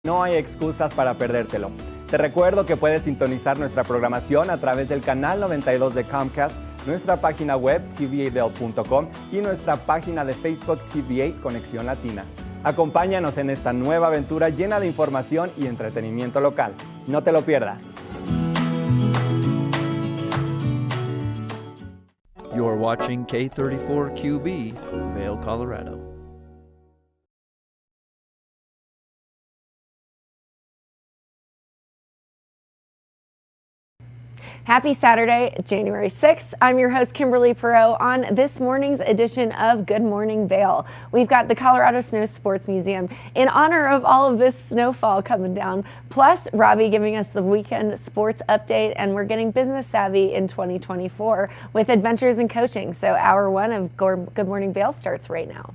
No hay excusas para perdértelo. Te recuerdo que puedes sintonizar nuestra programación a través del canal 92 de Comcast, nuestra página web tva.vail.com y nuestra página de Facebook TVA Conexión Latina. Acompáñanos en esta nueva aventura llena de información y entretenimiento local. No te lo pierdas. You're watching K34QB, Vail, Colorado. Happy Saturday, January 6th. I'm your host, Kimberly Perot, on this morning's edition of Good Morning Vail. We've got the Colorado Snow Sports Museum in honor of all of this snowfall coming down, plus Robbie giving us the weekend sports update, and we're getting business savvy in 2024 with adventures in coaching. So hour one of Good Morning Vail starts right now.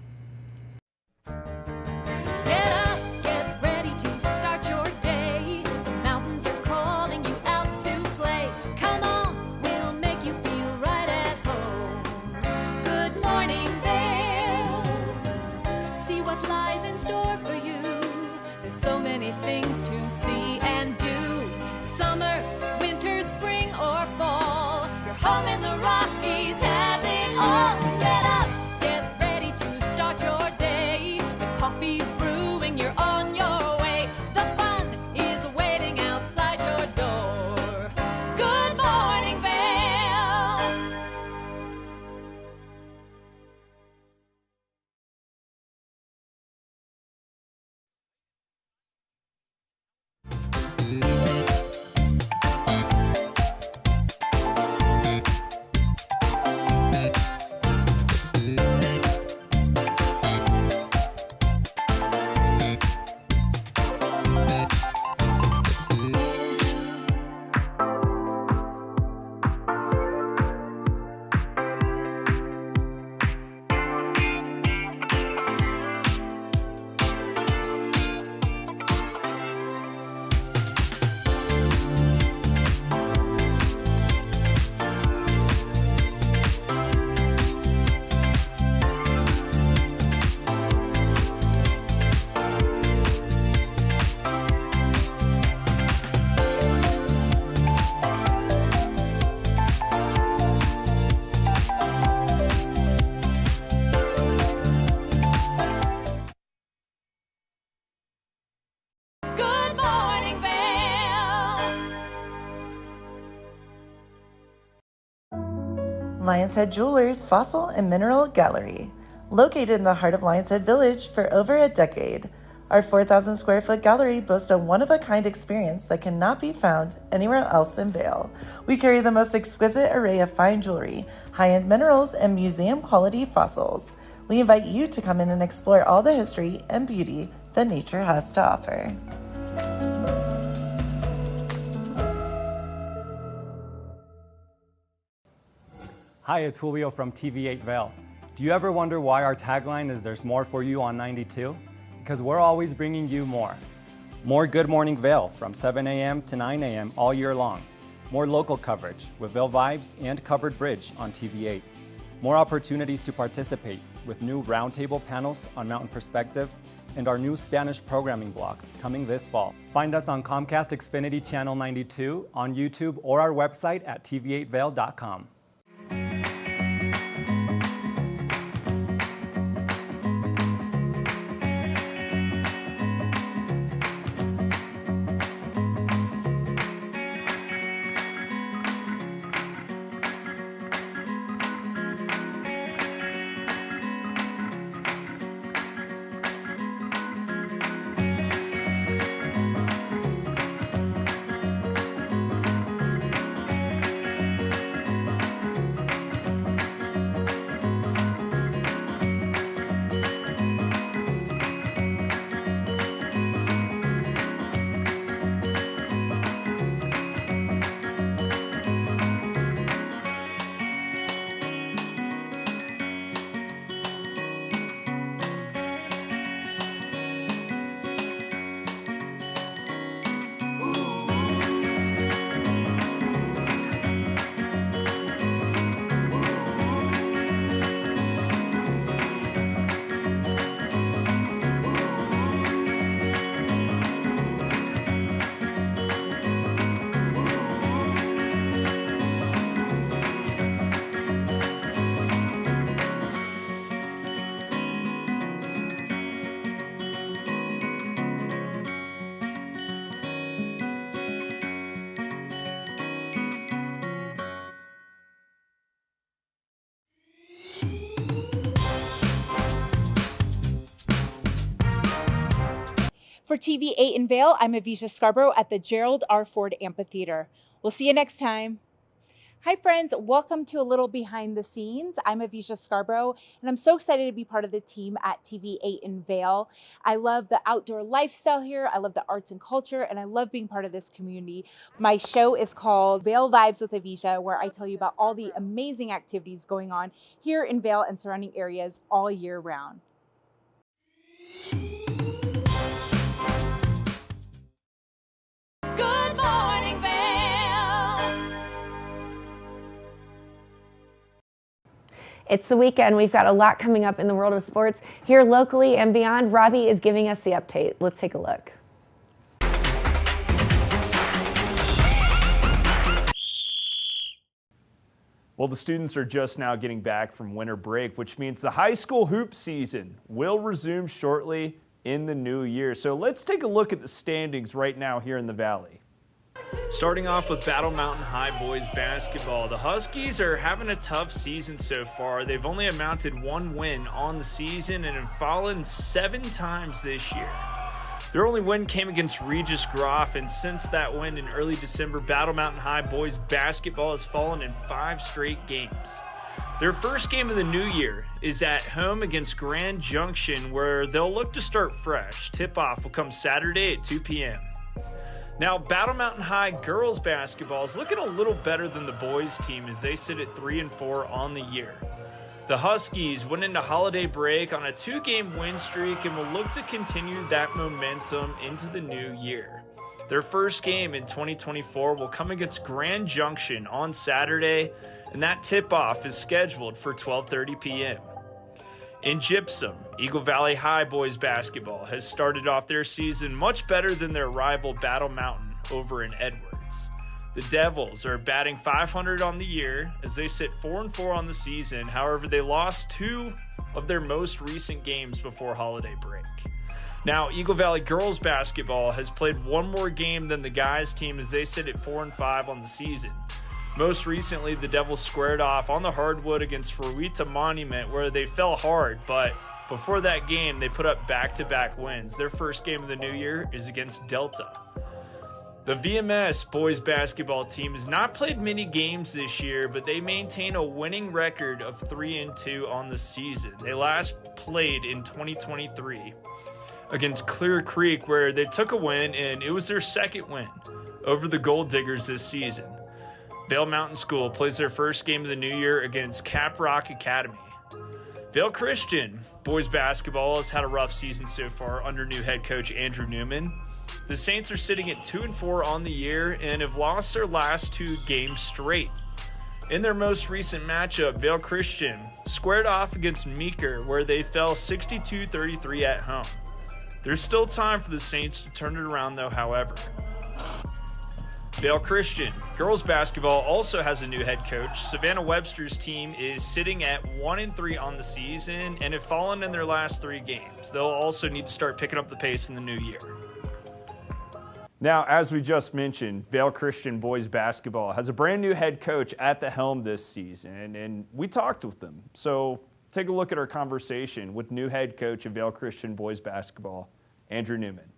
Lions Head Jewelers Fossil and Mineral Gallery. Located in the heart of Lions Head Village for over a decade, our 4,000 square foot gallery boasts a one-of-a-kind experience that cannot be found anywhere else in Vail. We carry the most exquisite array of fine jewelry, high-end minerals, and museum-quality fossils. We invite you to come in and explore all the history and beauty that nature has to offer. Hi, it's Julio from TV8 Vail. Do you ever wonder why our tagline is "There's more for you on 92"? Because we're always bringing you more. More Good Morning Vail from 7 a.m. to 9 a.m. all year long. More local coverage with Vail Vibes and Covered Bridge on TV8. More opportunities to participate with new roundtable panels on Mountain Perspectives and our new Spanish programming block coming this fall. Find us on Comcast Xfinity Channel 92, on YouTube, or our website at tv8vail.com. For TV8 in Vail, I'm Avisha Scarborough at the Gerald R. Ford Amphitheater. We'll see you next time. Hi friends, welcome to a little behind the scenes. I'm Avisha Scarborough, and I'm so excited to be part of the team at TV8 in Vail. I love the outdoor lifestyle here, I love the arts and culture, and I love being part of this community. My show is called Vail Vibes with Avisha, where I tell you about all the amazing activities going on here in Vail and surrounding areas all year round. Good morning, Vail. It's the weekend. We've got a lot coming up in the world of sports here locally and beyond. Robbie is giving us the update. Let's take a look. Well, the students are just now getting back from winter break, which means the high school hoop season will resume shortly in the new year. So let's take a look at the standings right now here in the Valley. Starting off with Battle Mountain High boys basketball, the Huskies are having a tough season so far. They've only amounted one win on the season and have fallen 7 times this year. Their only win came against Regis Groff, and since that win in early December, Battle Mountain High boys basketball has fallen in 5 straight games. Their first game of the new year is at home against Grand Junction, where they'll look to start fresh. Tip-off will come Saturday at 2 p.m. Now, Battle Mountain High girls basketball is looking a little better than the boys team as they sit at 3-4 on the year. The Huskies went into holiday break on a 2-game win streak and will look to continue that momentum into the new year. Their first game in 2024 will come against Grand Junction on Saturday, and that tip-off is scheduled for 12:30 p.m. In Gypsum, Eagle Valley High boys basketball has started off their season much better than their rival Battle Mountain over in Edwards. The Devils are batting .500 on the year as they sit 4-4 on the season. However, they lost 2 of their most recent games before holiday break. Now, Eagle Valley girls basketball has played one more game than the guys team as they sit at 4-5 on the season. Most recently, the Devils squared off on the hardwood against Fruita Monument, where they fell hard, but before that game, they put up back-to-back wins. Their first game of the new year is against Delta. The VMS boys basketball team has not played many games this year, but they maintain a winning record of 3-2 on the season. They last played in 2023 against Clear Creek, where they took a win, and it was their second win over the Gold Diggers this season. Vail Mountain School plays their first game of the new year against Cap Rock Academy. Vail Christian boys basketball has had a rough season so far under new head coach Andrew Newman. The Saints are sitting at 2-4 on the year and have lost their last 2 games straight. In their most recent matchup, Vail Christian squared off against Meeker, where they fell 62-33 at home. There's still time for the Saints to turn it around though, however. Vail Christian girls basketball also has a new head coach. Savannah Webster's team is sitting at 1-3 on the season and have fallen in their last 3 games. They'll also need to start picking up the pace in the new year. Now, as we just mentioned, Vail Christian boys basketball has a brand new head coach at the helm this season, and we talked with them. So take a look at our conversation with new head coach of Vail Christian boys basketball, Andrew Newman.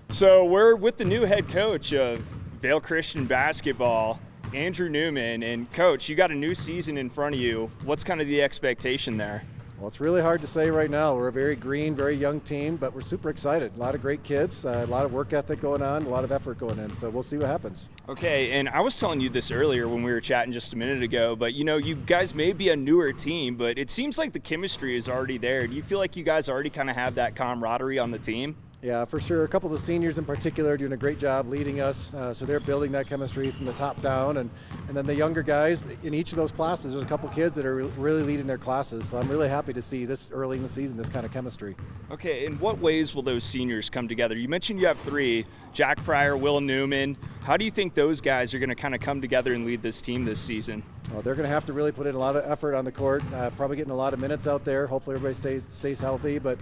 So we're with the new head coach of Vail Christian basketball, Andrew Newman. And Coach, you got a new season in front of you. What's kind of the expectation there? Well, it's really hard to say right now. We're a very green, very young team, but we're super excited. A lot of great kids, a lot of work ethic going on, a lot of effort going in, so we'll see what happens. Okay, and I was telling you this earlier when we were chatting just a minute ago, but you know, you guys may be a newer team, but it seems like the chemistry is already there. Do you feel like you guys already kind of have that camaraderie on the team? Yeah, for sure. A couple of the seniors in particular are doing a great job leading us, so they're building that chemistry from the top down, and then the younger guys in each of those classes, there's a couple kids that are really leading their classes, so I'm really happy to see this early in the season, this kind of chemistry. Okay, in what ways will those seniors come together? You mentioned you have 3, Jack Pryor, Will Newman. How do you think those guys are going to kind of come together and lead this team this season? Well, they're going to have to really put in a lot of effort on the court, probably getting a lot of minutes out there. Hopefully everybody stays healthy, but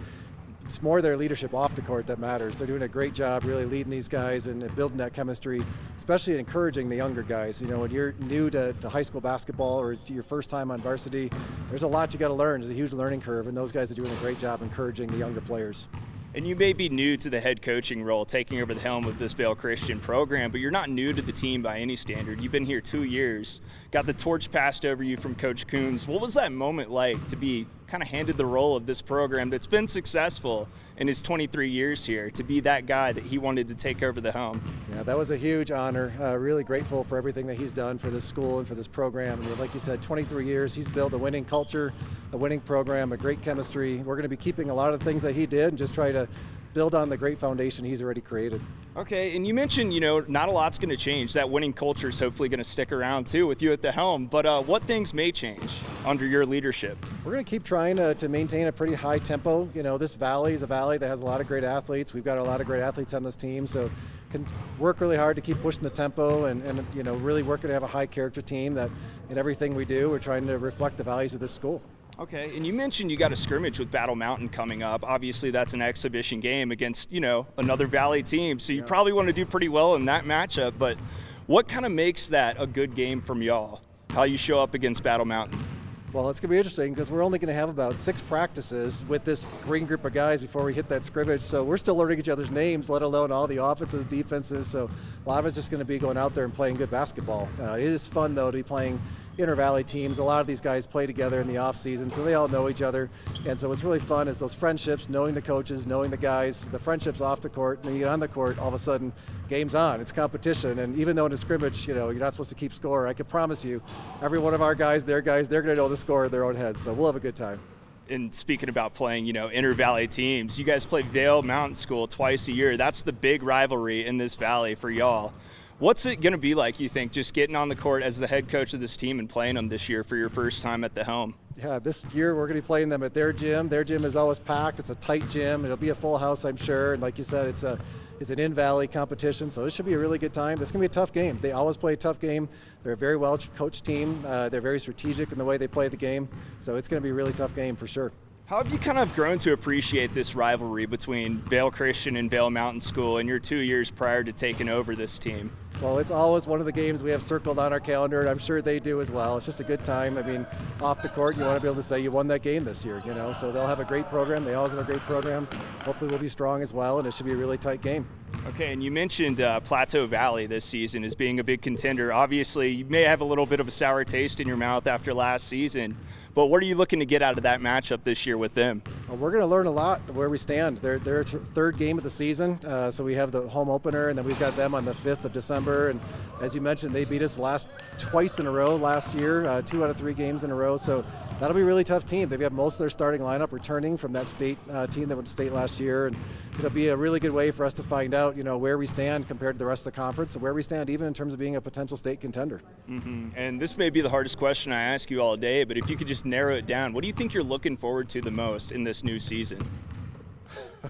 it's more their leadership off the court that matters. They're doing a great job really leading these guys and building that chemistry, especially encouraging the younger guys. You know, when you're new to high school basketball or it's your first time on varsity, there's a lot you got to learn. There's a huge learning curve, and those guys are doing a great job encouraging the younger players. And you may be new to the head coaching role, taking over the helm of this Vail Christian program, but you're not new to the team by any standard. You've been here 2 years, got the torch passed over you from Coach Coombs. What was that moment like to be kind of handed the role of this program that's been successful in his 23 years here, to be that guy that he wanted to take over the helm? Yeah, that was a huge honor. Really grateful for everything that he's done for this school and for this program. I mean, like you said, 23 years, he's built a winning culture, a winning program, a great chemistry. We're going to be keeping a lot of the things that he did and just try to build on the great foundation he's already created. Okay, and you mentioned, not a lot's going to change. That winning culture is hopefully going to stick around too with you at the helm, but what things may change under your leadership? We're going to keep trying to maintain a pretty high tempo. This valley is a valley that has a lot of great athletes. We've got a lot of great athletes on this team, so can work really hard to keep pushing the tempo and really working to have a high character team that in everything we do, we're trying to reflect the values of this school. Okay, and you mentioned you got a scrimmage with Battle Mountain coming up. Obviously, that's an exhibition game against, another Valley team, so you probably want to do pretty well in that matchup, but what kind of makes that a good game from y'all, how you show up against Battle Mountain? Well, it's going to be interesting because we're only going to have about 6 practices with this green group of guys before we hit that scrimmage. So we're still learning each other's names, let alone all the offenses, defenses. So a lot of it's just going to be going out there and playing good basketball. It is fun, though, to be playing inter-valley teams. A lot of these guys play together in the off season, so they all know each other. And so what's really fun is those friendships, knowing the coaches, knowing the guys, the friendships off the court. And then you get on the court, all of a sudden, game's on. It's competition. And even though in a scrimmage, you're not supposed to keep score, I can promise you, every one of our guys, they're going to know the score in their own heads. So we'll have a good time. And speaking about playing, inter-valley teams, you guys play Vail Mountain School twice a year. That's the big rivalry in this valley for y'all. What's it going to be like, you think, just getting on the court as the head coach of this team and playing them this year for your first time at the helm? Yeah, this year we're going to be playing them at their gym. Their gym is always packed. It's a tight gym. It'll be a full house, I'm sure. And like you said, it's an in-valley competition, so this should be a really good time. It's going to be a tough game. They always play a tough game. They're a very well-coached team. They're very strategic in the way they play the game, so it's going to be a really tough game for sure. How have you kind of grown to appreciate this rivalry between Vail Christian and Vail Mountain School in your 2 years prior to taking over this team? Well, it's always one of the games we have circled on our calendar, and I'm sure they do as well. It's just a good time. I mean, off the court, you want to be able to say you won that game this year, so they'll have a great program. They always have a great program. Hopefully we'll be strong as well, and it should be a really tight game. Okay, and you mentioned Plateau Valley this season as being a big contender. Obviously, you may have a little bit of a sour taste in your mouth after last season, but what are you looking to get out of that matchup this year with them? Well, we're going to learn a lot where we stand. They're third game of the season, so we have the home opener, and then we've got them on the 5th of December. And as you mentioned, they beat us twice in a row last year, 2 out of 3 games in a row. So that'll be a really tough team. They've got most of their starting lineup returning from that state team that went to state last year, and it'll be a really good way for us to find out, where we stand compared to the rest of the conference, and where we stand even in terms of being a potential state contender. Mm-hmm. And this may be the hardest question I ask you all day, but if you could just narrow it down, what do you think you're looking forward to the most in this new season?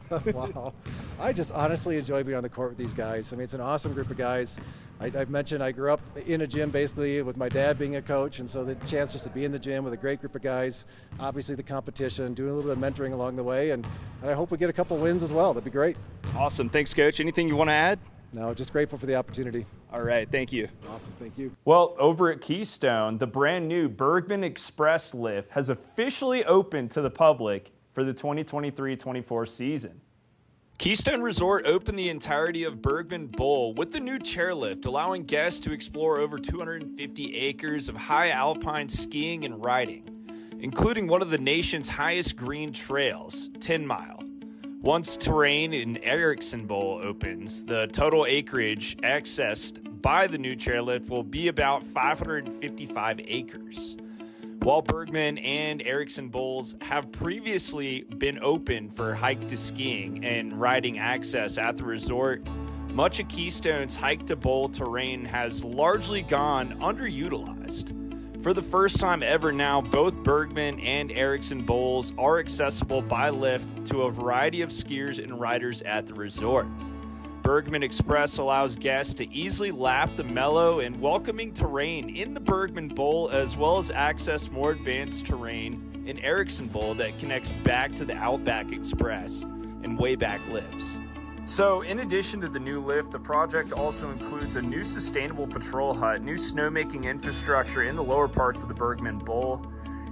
Wow. I just honestly enjoy being on the court with these guys. I mean, it's an awesome group of guys. I've mentioned I grew up in a gym basically with my dad being a coach, and so the chance just to be in the gym with a great group of guys, obviously the competition, doing a little bit of mentoring along the way, and I hope we get a couple wins as well. That'd be great. Awesome. Thanks, Coach. Anything you want to add? No, just grateful for the opportunity. All right, thank you. Awesome, thank you. Well, over at Keystone, the brand new Bergman Express lift has officially opened to the public for the 2023-24 season. Keystone Resort opened the entirety of Bergman Bowl with the new chairlift, allowing guests to explore over 250 acres of high alpine skiing and riding, including one of the nation's highest green trails, 10 Mile. Once terrain in Erickson Bowl opens, the total acreage accessed by the new chairlift will be about 555 acres. While Bergman and Erickson Bowls have previously been open for hike to skiing and riding access at the resort, much of Keystone's hike to bowl terrain has largely gone underutilized. For the first time ever now, both Bergman and Erickson Bowls are accessible by lift to a variety of skiers and riders at the resort. Bergman Express allows guests to easily lap the mellow and welcoming terrain in the Bergman Bowl, as well as access more advanced terrain in Erickson Bowl that connects back to the Outback Express and Wayback lifts. So, in addition to the new lift, the project also includes a new sustainable patrol hut, new snowmaking infrastructure in the lower parts of the Bergman Bowl,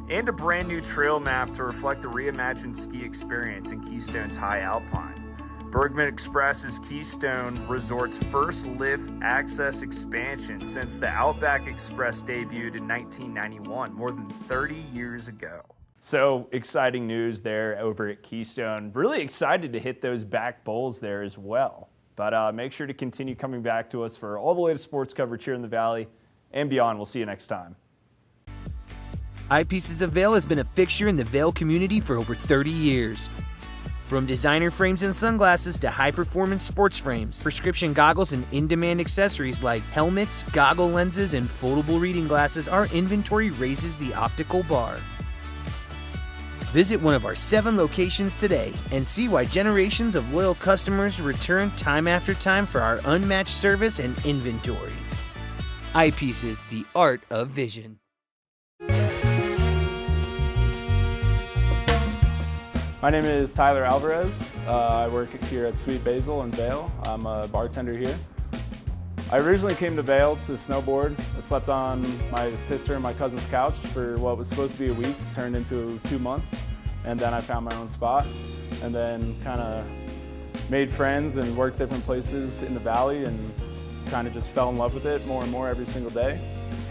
and a brand new trail map to reflect the reimagined ski experience in Keystone's High Alpine. Bergman Express is Keystone Resort's first lift access expansion since the Outback Express debuted in 1991, more than 30 years ago. So exciting news there over at Keystone. Really excited to hit those back bowls there as well. But make sure to continue coming back to us for all the latest sports coverage here in the Valley and beyond. We'll see you next time. Eyepieces of Vail has been a fixture in the Vail community for over 30 years. From designer frames and sunglasses to high-performance sports frames, prescription goggles, and in-demand accessories like helmets, goggle lenses, and foldable reading glasses, our inventory raises the optical bar. Visit one of our 7 locations today and see why generations of loyal customers return time after time for our unmatched service and inventory. Eyepieces, the art of vision. My name is Tyler Alvarez. I work here at Sweet Basil in Vail. I'm a bartender here. I originally came to Vail to snowboard. I slept on my sister and my cousin's couch for what was supposed to be a week, turned into 2 months, and then I found my own spot, and then kind of made friends and worked different places in the valley and kind of just fell in love with it more and more every single day,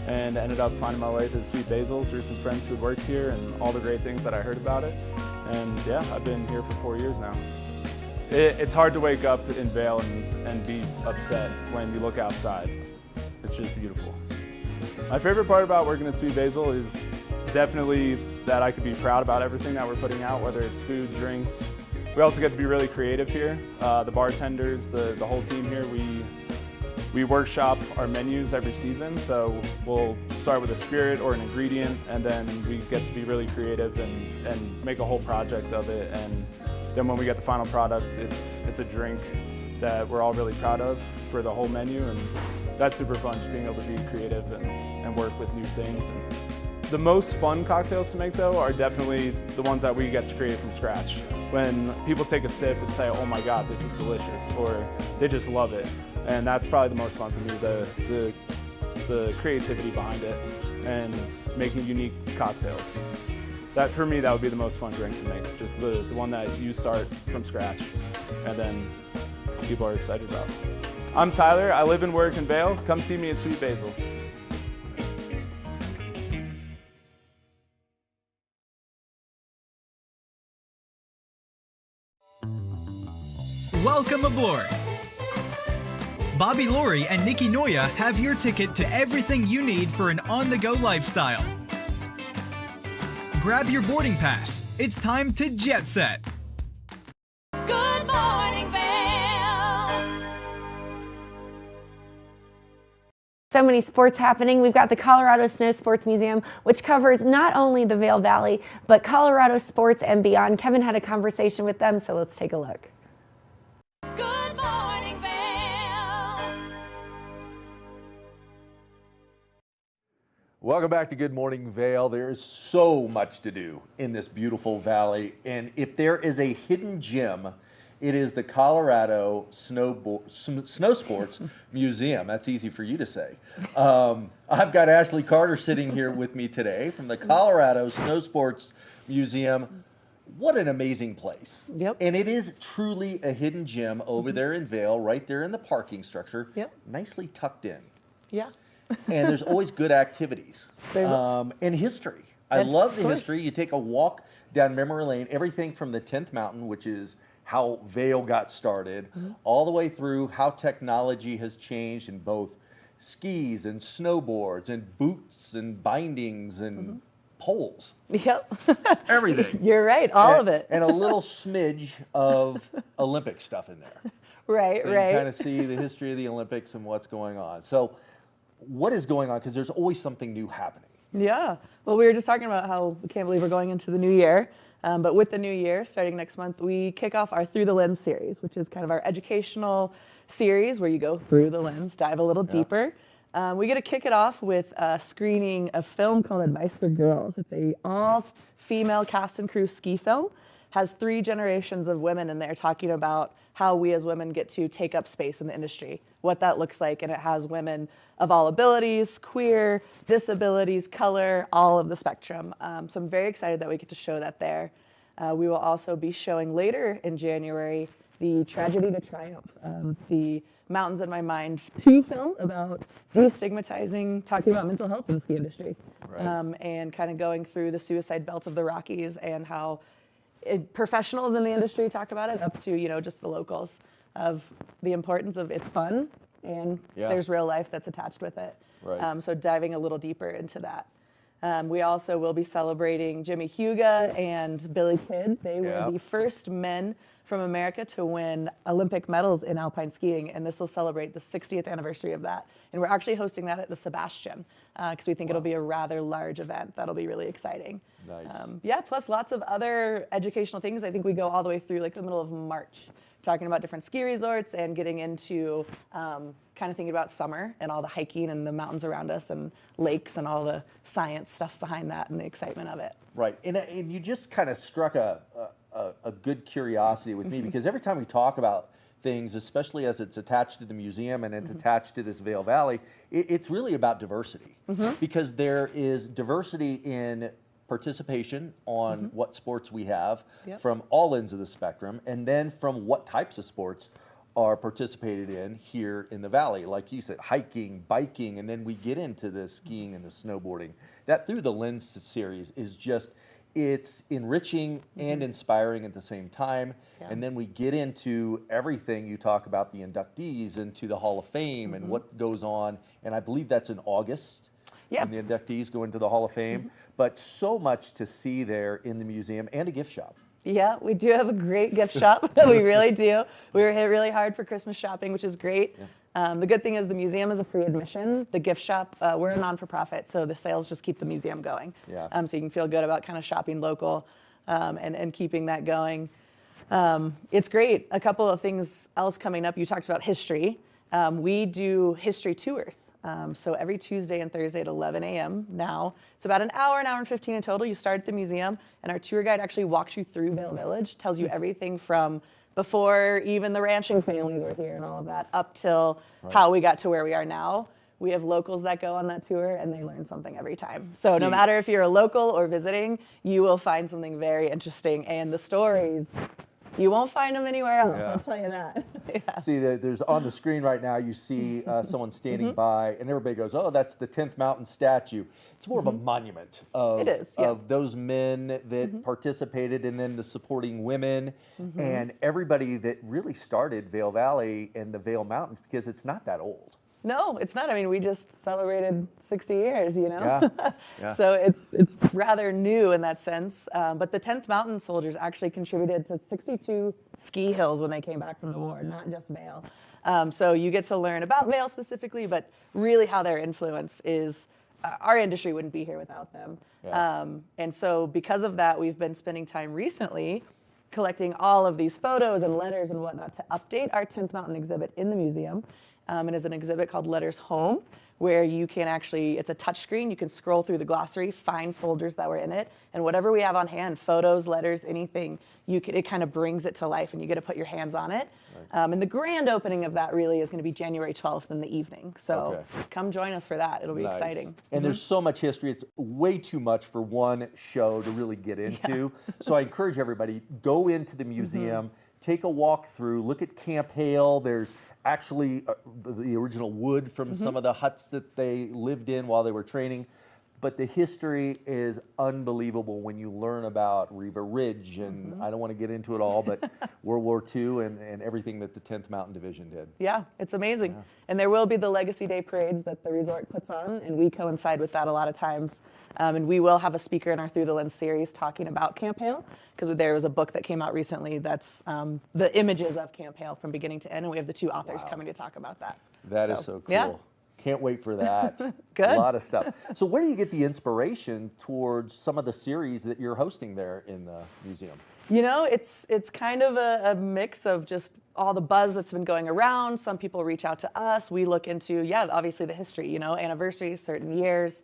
and ended up finding my way to Sweet Basil through some friends who worked here and all the great things that I heard about it. And yeah, I've been here for 4 years now. It's hard to wake up in Vail and be upset when you look outside. It's just beautiful. My favorite part about working at Sweet Basil is definitely that I could be proud about everything that we're putting out, whether it's food, drinks. We also get to be really creative here. The bartenders, the whole team here, we workshop our menus every season, so we'll start with a spirit or an ingredient, and then we get to be really creative and make a whole project of it. And then when we get the final product, it's a drink that we're all really proud of for the whole menu, and that's super fun, just being able to be creative and work with new things. And the most fun cocktails to make, though, are definitely the ones that we get to create from scratch. When people take a sip and say, oh my God, this is delicious, or they just love it. And that's probably the most fun for me, the creativity behind it and making unique cocktails. That, for me, that would be the most fun drink to make, just the one that you start from scratch and then people are excited about. I'm Tyler, I live and work in Vail. Come see me at Sweet Basil. Welcome aboard! Bobby Laurie and Nikki Noya have your ticket to everything you need for an on-the-go lifestyle. Grab your boarding pass. It's time to jet set. Good morning, Vail. So many sports happening. We've got the Colorado Snow Sports Museum, which covers not only the Vail Valley, but Colorado sports and beyond. Kevin had a conversation with them, so let's take a look. Good morning, Vail. Welcome back to Good Morning Vail. There is so much to do in this beautiful valley, and if there is a hidden gem, it is the Colorado Snow Sports Museum. That's easy for you to say. I've got Ashley Carter sitting here with me today from the Colorado Snow Sports Museum. What an amazing place. Yep. And it is truly a hidden gem over there in Vail, right there in the parking structure. Yep. Nicely tucked in. Yeah. And there's always good activities. And history. I love the history. You take a walk down memory lane, everything from the 10th Mountain, which is how Vail got started, all the way through how technology has changed in both skis and snowboards and boots and bindings and poles. Yep. Everything. You're right. All of it. And a little smidge of Olympic stuff in there. Right, so right. You kind of see the history of the Olympics and what's going on. So what is going on? Because there's always something new happening. Yeah. Well, we were just talking about how we can't believe we're going into the new year. But with the new year, starting next month, we kick off our Through the Lens series, which is kind of our educational series where you go through the lens, dive a little deeper. We get to kick it off with a screening of film called Advice for Girls. It's a all-female cast and crew ski film. Has 3 generations of women in there talking about how we as women get to take up space in the industry, what that looks like, and it has women of all abilities, queer, disabilities, color, all of the spectrum. So I'm very excited that we get to show that there. We will also be showing later in January the Tragedy to Triumph, the Mountains in My Mind 2 film about destigmatizing, talking about mental health in the ski industry, and kind of going through the suicide belt of the Rockies and how professionals in the industry talk about it, up to just the locals, of the importance of it's fun and there's real life that's attached with it. So diving a little deeper into that. We also will be celebrating Jimmy Huga and Billy Kidd. They were the first men from America to win Olympic medals in alpine skiing, and this will celebrate the 60th anniversary of that. And we're actually hosting that at the Sebastian because we think it'll be a rather large event. That'll be really exciting. Nice. Plus lots of other educational things. I think we go all the way through like the middle of March, talking about different ski resorts and getting into kind of thinking about summer and all the hiking and the mountains around us and lakes and all the science stuff behind that and the excitement of it. Right, and you just kind of struck a good curiosity with me, because every time we talk about things, especially as it's attached to the museum and it's attached to this Vail Valley, it's really about diversity, because there is diversity in participation on what sports we have from all ends of the spectrum, and then from what types of sports are participated in here in the valley. Like you said, hiking, biking, and then we get into the skiing and the snowboarding. That Through the Lens series is just, it's enriching and inspiring at the same time. And then we get into everything. You talk about the inductees into the Hall of Fame and what goes on, and I believe that's in August. And the inductees go into the Hall of Fame. But so much to see there in the museum, and a gift shop. Yeah, we do have a great gift shop. We really do. We were hit really hard for Christmas shopping, which is great. The good thing is the museum is a free admission. The gift shop, we're a non-for-profit, so the sales just keep the museum going. So you can feel good about kind of shopping local and keeping that going. It's great. A couple of things else coming up. You talked about history. We do history tours. So every Tuesday and Thursday at 11 a.m. now. It's about an hour and 15 in total. You start at the museum, and our tour guide actually walks you through Vail Village, tells you everything from before even the ranching families were here and all of that, up till how we got to where we are now. We have locals that go on that tour, and they learn something every time. So no matter if you're a local or visiting, you will find something very interesting, and the stories, you won't find them anywhere else, I'll tell you that. See, there's on the screen right now, you see someone standing by, and everybody goes, oh, that's the 10th Mountain statue. It's more of a monument of, of those men that participated, and then the supporting women, and everybody that really started Vail Valley and the Vail Mountains, because it's not that old. No, it's not. I mean, we just celebrated 60 years, So it's rather new in that sense. But the 10th Mountain Soldiers actually contributed to 62 ski hills when they came back from the war, not just Vail. So you get to learn about Vail specifically, but really how their influence is, our industry wouldn't be here without them. And so because of that, we've been spending time recently collecting all of these photos and letters and whatnot to update our 10th Mountain exhibit in the museum. It is an exhibit called Letters Home, where you can actually, it's a touch screen, you can scroll through the glossary, find soldiers that were in it, and whatever we have on hand, photos, letters, anything, it kind of brings it to life, and you get to put your hands on it. And the grand opening of that really is going to be January 12th in the evening. So come join us for that. It'll be exciting. And there's so much history. It's way too much for one show to really get into. So I encourage everybody, go into the museum, take a walk through, look at Camp Hale. There's actually the original wood from some of the huts that they lived in while they were training. But the history is unbelievable when you learn about Riva Ridge, and I don't want to get into it all, but World War II and everything that the 10th Mountain Division did. Yeah, it's amazing. And there will be the Legacy Day parades that the resort puts on, and we coincide with that a lot of times. And we will have a speaker in our Through the Lens series talking about Camp Hale, because there was a book that came out recently that's the images of Camp Hale from beginning to end, and we have the two authors coming to talk about that. That is so cool. Yeah. Can't wait for that. Good. A lot of stuff. So where do you get the inspiration towards some of the series that you're hosting there in the museum? You know, it's kind of a mix of just all the buzz that's been going around. Some people reach out to us. We look into, obviously the history, anniversaries, certain years,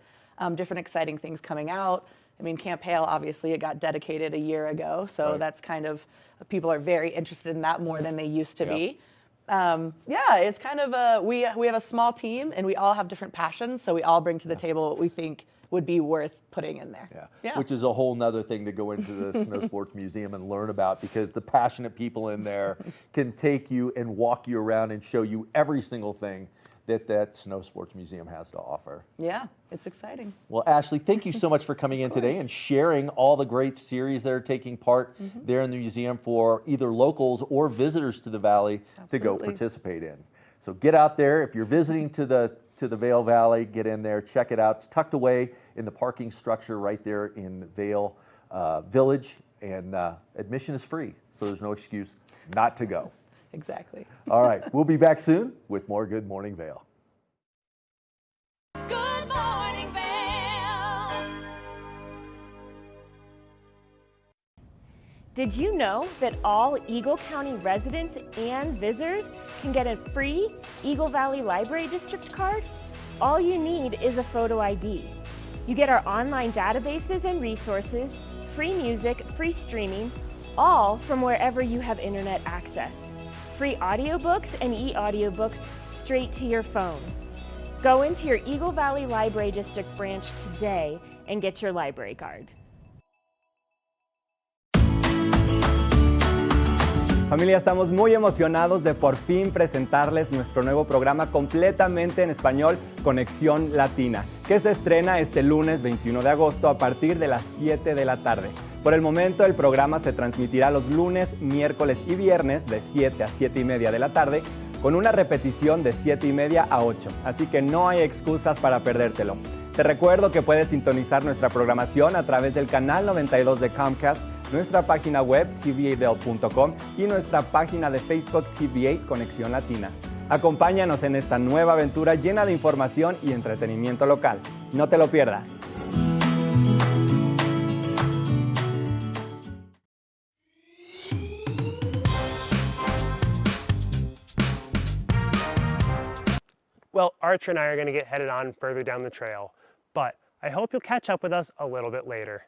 different exciting things coming out. I mean, Camp Hale, obviously, it got dedicated a year ago. So that's kind of, people are very interested in that more than they used to be. Yeah, it's kind of we have a small team and we all have different passions, so we all bring to the table what we think would be worth putting in there. Yeah. Which is a whole nother thing to go into the Snow Sports Museum and learn about, because the passionate people in there can take you and walk you around and show you every single thing that Snow Sports Museum has to offer. Yeah, it's exciting. Well, Ashley, thank you so much for coming in today and sharing all the great series that are taking part there in the museum for either locals or visitors to the Valley to go participate in. So get out there. If you're visiting to the Vail Valley, get in there, check it out. It's tucked away in the parking structure right there in Vail Village, and admission is free, so there's no excuse not to go. Exactly. All right, we'll be back soon with more Good Morning Vail. Good morning, Vail. Did you know that all Eagle County residents and visitors can get a free Eagle Valley Library District card? All you need is a photo ID. You get our online databases and resources, free music, free streaming, all from wherever you have internet access. Free audiobooks and e-audiobooks straight to your phone. Go into your Eagle Valley Library District branch today and get your library card. Familia, estamos muy emocionados de por fin presentarles nuestro nuevo programa completamente en español, Conexión Latina, que se estrena este lunes 21 de agosto a partir de las 7 de la tarde. Por el momento, el programa se transmitirá los lunes, miércoles y viernes de 7 a 7 y media de la tarde, con una repetición de 7 y media a 8, así que no hay excusas para perdértelo. Te recuerdo que puedes sintonizar nuestra programación a través del canal 92 de Comcast, nuestra página web tv8vail.com y nuestra página de Facebook TV8 Conexión Latina. Acompáñanos en esta nueva aventura llena de información y entretenimiento local. No te lo pierdas. Well, Archer and I are going to get headed on further down the trail, but I hope you'll catch up with us a little bit later.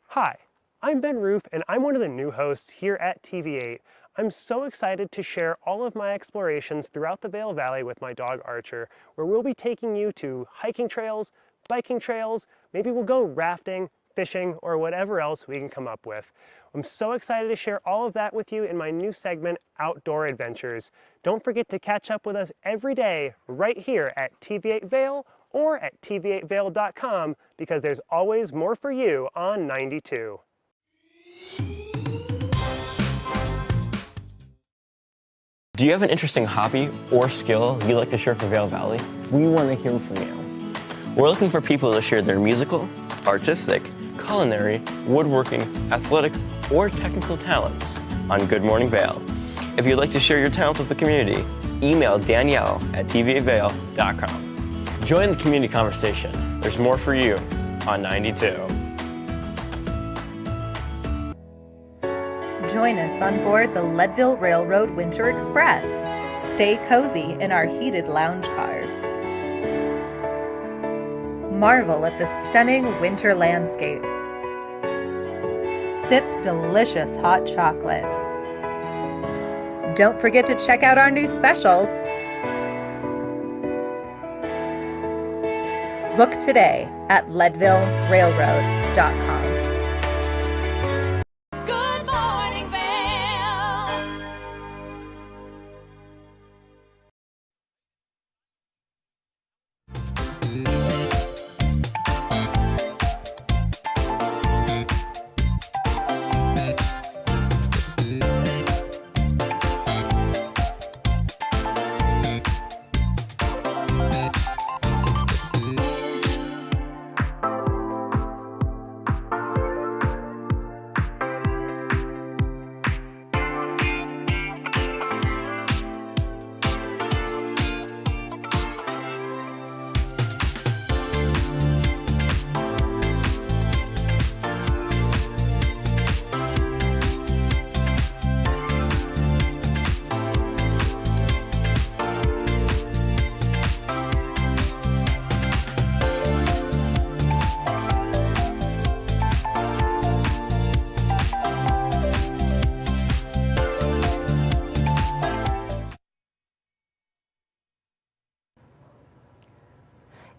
Hi, I'm Ben Roof, and I'm one of the new hosts here at TV8. I'm so excited to share all of my explorations throughout the Vail Valley with my dog Archer, where we'll be taking you to hiking trails, biking trails, maybe we'll go rafting, fishing, or whatever else we can come up with. I'm so excited to share all of that with you in my new segment, Outdoor Adventures. Don't forget to catch up with us every day right here at TV8 Vail or at tv8vail.com, because there's always more for you on 92. Do you have an interesting hobby or skill you'd like to share for Vail Valley? We want to hear from you. We're looking for people to share their musical, artistic, culinary, woodworking, athletic, or technical talents on Good Morning Vail. If you'd like to share your talents with the community, email Danielle at tv8vail.com. Join the community conversation. There's more for you on 92. Join us on board the Leadville Railroad Winter Express. Stay cozy in our heated lounge cars. Marvel at the stunning winter landscape. Sip delicious hot chocolate. Don't forget to check out our new specials. Book today at leadvillerailroad.com. Good morning, Vail.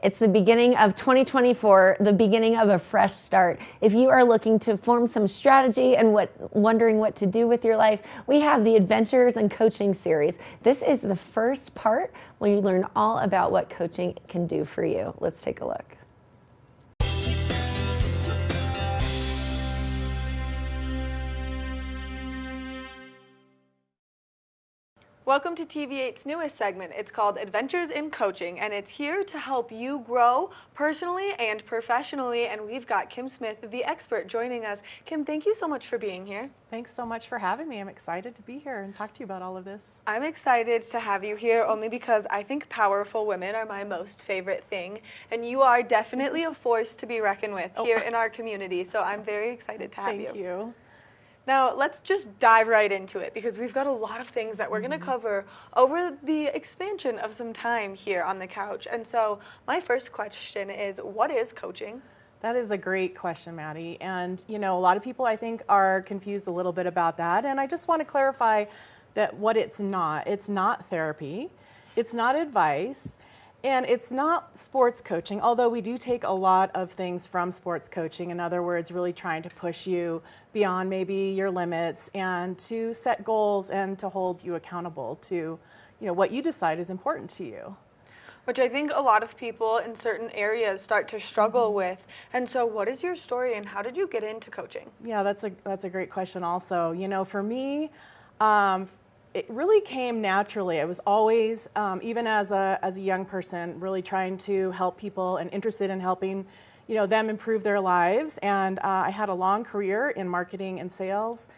It's the beginning of 2024, the beginning of a fresh start. If you are looking to form some strategy and wondering what to do with your life, we have the Adventures and Coaching series. This is the first part where you learn all about what coaching can do for you. Let's take a look. Welcome to TV8's newest segment. It's called Adventures in Coaching, and it's here to help you grow personally and professionally. And we've got Kim Smith, the expert, joining us. Kim, thank you so much for being here. Thanks so much for having me. I'm excited to be here and talk to you about all of this. I'm excited to have you here only because I think powerful women are my most favorite thing, and you are definitely a force to be reckoned with here in our community. So I'm very excited to have you. Thank you. Now, let's just dive right into it because we've got a lot of things that we're going to cover over the expansion of some time here on the couch. And so my first question is, what is coaching? That is a great question, Maddie. And, you know, a lot of people, I think, are confused a little bit about that. And I just want to clarify that what it's not therapy, it's not advice, and it's not sports coaching, although we do take a lot of things from sports coaching. In other words, really trying to push you beyond maybe your limits and to set goals and to hold you accountable to, you know, what you decide is important to you. Which I think a lot of people in certain areas start to struggle with. And so what is your story and how did you get into coaching? Yeah, that's a great question also. You know, for me, it really came naturally. I was always, even as a young person, really trying to help people and interested in helping, you know, them improve their lives. And I had a long career in marketing and sales,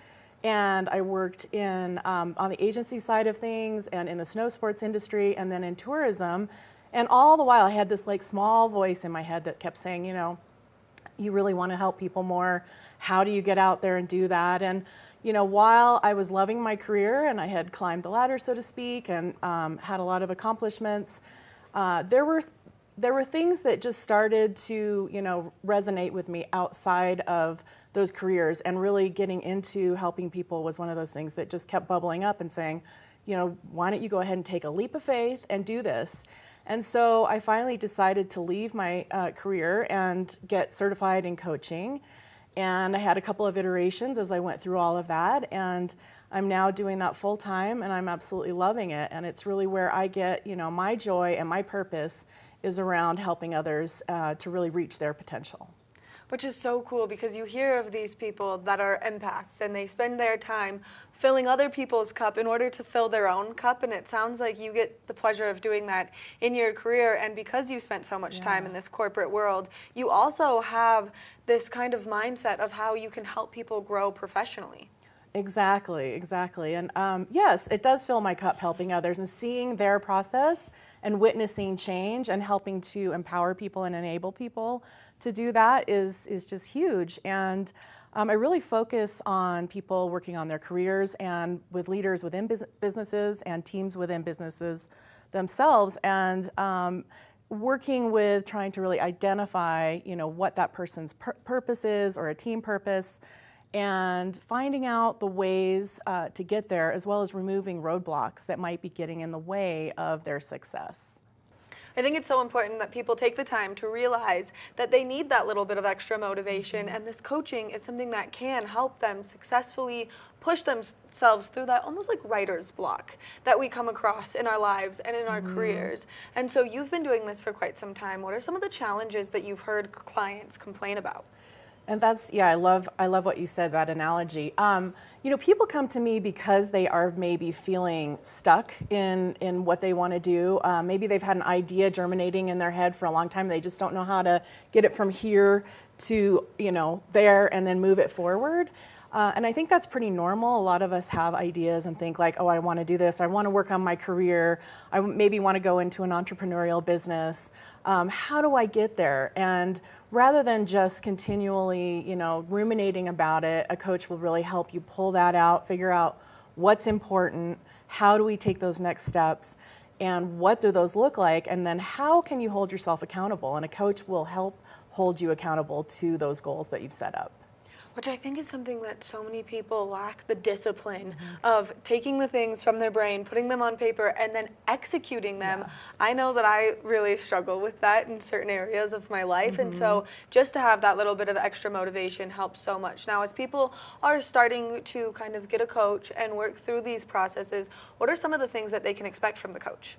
and I worked in on the agency side of things, and in the snow sports industry, and then in tourism. And all the while, I had this like small voice in my head that kept saying, you know, you really want to help people more. How do you get out there and do that? And you know, while I was loving my career and I had climbed the ladder, so to speak, and had a lot of accomplishments, there were things that just started to, you know, resonate with me outside of those careers, and really getting into helping people was one of those things that just kept bubbling up and saying, you know, why don't you go ahead and take a leap of faith and do this? And so I finally decided to leave my career and get certified in coaching. And I had a couple of iterations as I went through all of that, and I'm now doing that full time, and I'm absolutely loving it. And it's really where I get, you know, my joy and my purpose is around helping others to really reach their potential. Which is so cool because you hear of these people that are empaths and they spend their time filling other people's cup in order to fill their own cup, and it sounds like you get the pleasure of doing that in your career. And because you spent so much time in this corporate world, you also have this kind of mindset of how you can help people grow professionally. Exactly. And yes, it does fill my cup helping others and seeing their process and witnessing change and helping to empower people and enable people to do that is just huge. And I really focus on people working on their careers and with leaders within businesses and teams within businesses themselves, and working with trying to really identify, you know, what that person's purpose is, or a team purpose, and finding out the ways to get there, as well as removing roadblocks that might be getting in the way of their success. I think it's so important that people take the time to realize that they need that little bit of extra motivation, and this coaching is something that can help them successfully push themselves through that almost like writer's block that we come across in our lives and in our careers. And so you've been doing this for quite some time. What are some of the challenges that you've heard clients complain about? And that's, I love what you said, that analogy. You know, people come to me because they are maybe feeling stuck in what they want to do. Maybe they've had an idea germinating in their head for a long time. They just don't know how to get it from here to, you know, there and then move it forward. And I think that's pretty normal. A lot of us have ideas and think like, oh, I want to do this. I want to work on my career. I maybe want to go into an entrepreneurial business. How do I get there? And rather than just continually, you know, ruminating about it, a coach will really help you pull that out, figure out what's important, how do we take those next steps, and what do those look like, and then how can you hold yourself accountable? And a coach will help hold you accountable to those goals that you've set up. Which I think is something that so many people lack, the discipline of taking the things from their brain, putting them on paper, and then executing them. I know that I really struggle with that in certain areas of my life, and so just to have that little bit of extra motivation helps so much. Now, as people are starting to kind of get a coach and work through these processes, what are some of the things that they can expect from the coach?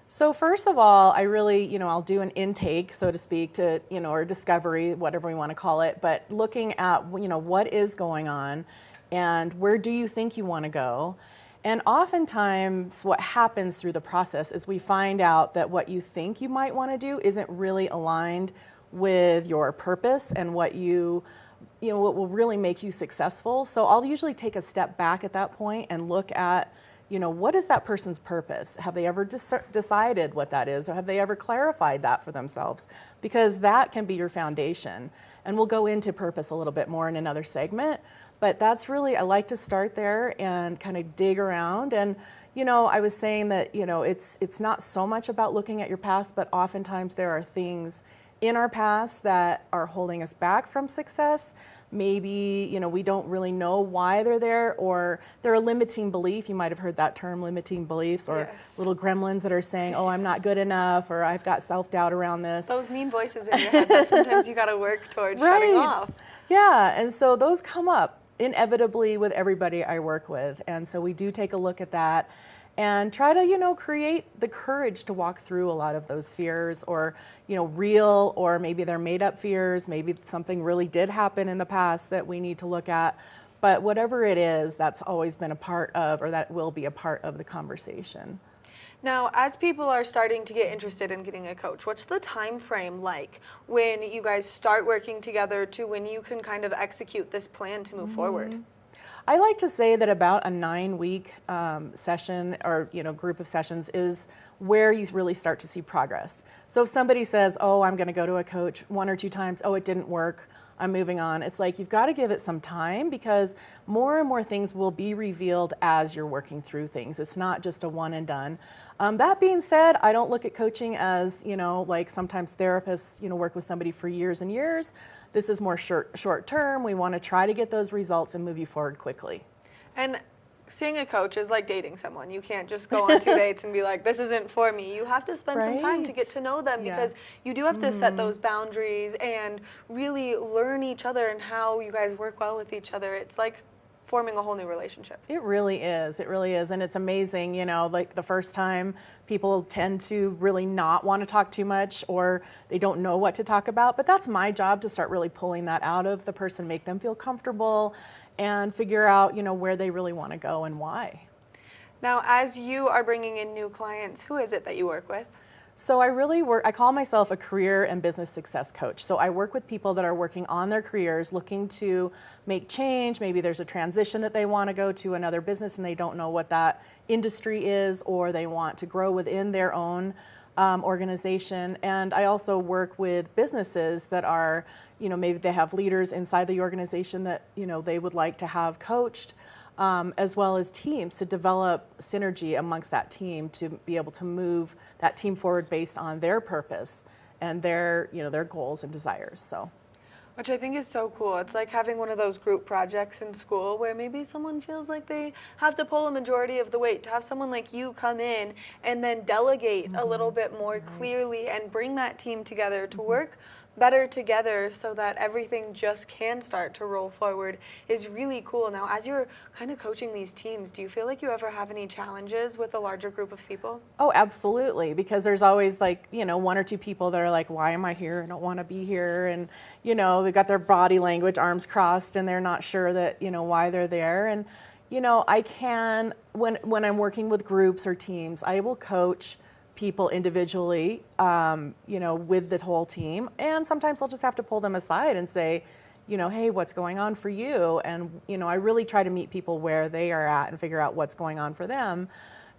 So first of all, I really, I'll do an intake, so to speak, to, or discovery, whatever we want to call it, but looking at, what is going on and where do you think you want to go? And oftentimes what happens through the process is we find out that what you think you might want to do isn't really aligned with your purpose and what what will really make you successful. So I'll usually take a step back at that point and look at what is that person's purpose? Have they ever decided what that is, or have they ever clarified that for themselves? Because that can be your foundation. And we'll go into purpose a little bit more in another segment, but that's really, I like to start there and kind of dig around. And, I was saying that, it's not so much about looking at your past, but oftentimes there are things in our past that are holding us back from success. Maybe, we don't really know why they're there, or they're a limiting belief. You might have heard that term, limiting beliefs, or little gremlins that are saying, oh, I'm not good enough, or I've got self-doubt around this. Those mean voices in your head that sometimes you got to work towards shutting off. Yeah, and so those come up inevitably with everybody I work with. And so we do take a look at that and try to, create the courage to walk through a lot of those fears, or, real, or maybe they're made up fears. Maybe something really did happen in the past that we need to look at. But whatever it is, that's always been a part of, or that will be a part of the conversation. Now, as people are starting to get interested in getting a coach, what's the time frame like when you guys start working together to when you can kind of execute this plan to move forward? I like to say that about a 9-week session, or group of sessions, is where you really start to see progress. So if somebody says, oh, I'm going to go to a coach 1 or 2 times, oh, it didn't work, I'm moving on. It's like you've got to give it some time, because more and more things will be revealed as you're working through things. It's not just a one and done. That being said, I don't look at coaching as, like sometimes therapists, work with somebody for years and years. This is more short term. We want to try to get those results and move you forward quickly. And seeing a coach is like dating someone. You can't just go on 2 dates and be like, this isn't for me. You have to spend some time to get to know them, because you do have to set those boundaries and really learn each other and how you guys work well with each other. It's like forming a whole new relationship. It really is. It really is. And it's amazing, like the first time people tend to really not want to talk too much, or they don't know what to talk about. But that's my job, to start really pulling that out of the person, make them feel comfortable, and figure out, where they really want to go and why. Now, as you are bringing in new clients, who is it that you work with? So I call myself a career and business success coach. So I work with people that are working on their careers, looking to make change. Maybe there's a transition that they want to go to another business and they don't know what that industry is, or they want to grow within their own organization. And I also work with businesses that are, maybe they have leaders inside the organization that, they would like to have coached. As well as teams, to develop synergy amongst that team, to be able to move that team forward based on their purpose and their goals and desires. So, which I think is so cool. It's like having one of those group projects in school where maybe someone feels like they have to pull a majority of the weight. To have someone like you come in and then delegate a little bit more clearly and bring that team together to work better together so that everything just can start to roll forward is really cool. Now, as you're kind of coaching these teams, do you feel like you ever have any challenges with a larger group of people? Oh, absolutely, because there's always 1 or 2 people that are like, why am I here? I don't want to be here. And, they've got their body language, arms crossed, and they're not sure that, why they're there. And, I can, when I'm working with groups or teams, I will coach people individually, with the whole team. And sometimes I'll just have to pull them aside and say, hey, what's going on for you? And, I really try to meet people where they are at and figure out what's going on for them.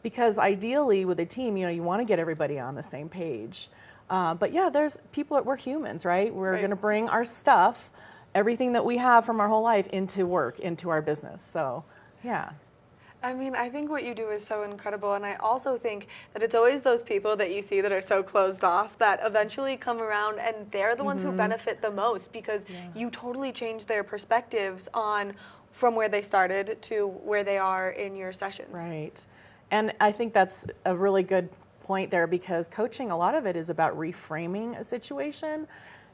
Because ideally with a team, you want to get everybody on the same page. But yeah, there's people that we're humans, right? We're going to bring our stuff, everything that we have from our whole life, into work, into our business. So, yeah. I mean, I think what you do is so incredible, and I also think that it's always those people that you see that are so closed off that eventually come around, and they're the ones who benefit the most because you totally change their perspectives on from where they started to where they are in your sessions. Right. And I think that's a really good point there, because coaching, a lot of it is about reframing a situation.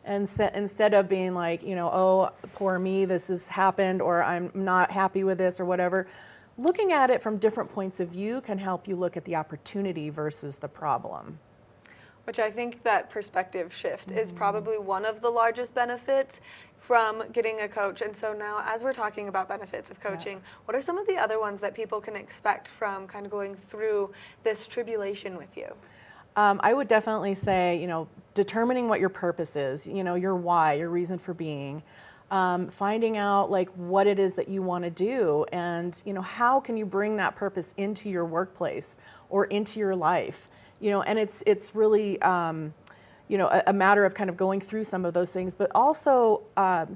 And instead of being like, you know, oh, poor me, this has happened, or I'm not happy with this or whatever, looking at it from different points of view can help you look at the opportunity versus the problem. Which I think that perspective shift is probably one of the largest benefits from getting a coach. And so now, as we're talking about benefits of coaching, what are some of the other ones that people can expect from kind of going through this tribulation with you? I would definitely say, you know, determining what your purpose is, you know, your why, your reason for being, finding out like what it is that you want to do, and, you know, how can you bring that purpose into your workplace or into your life, you know, and it's really, you know, a matter of kind of going through some of those things, but also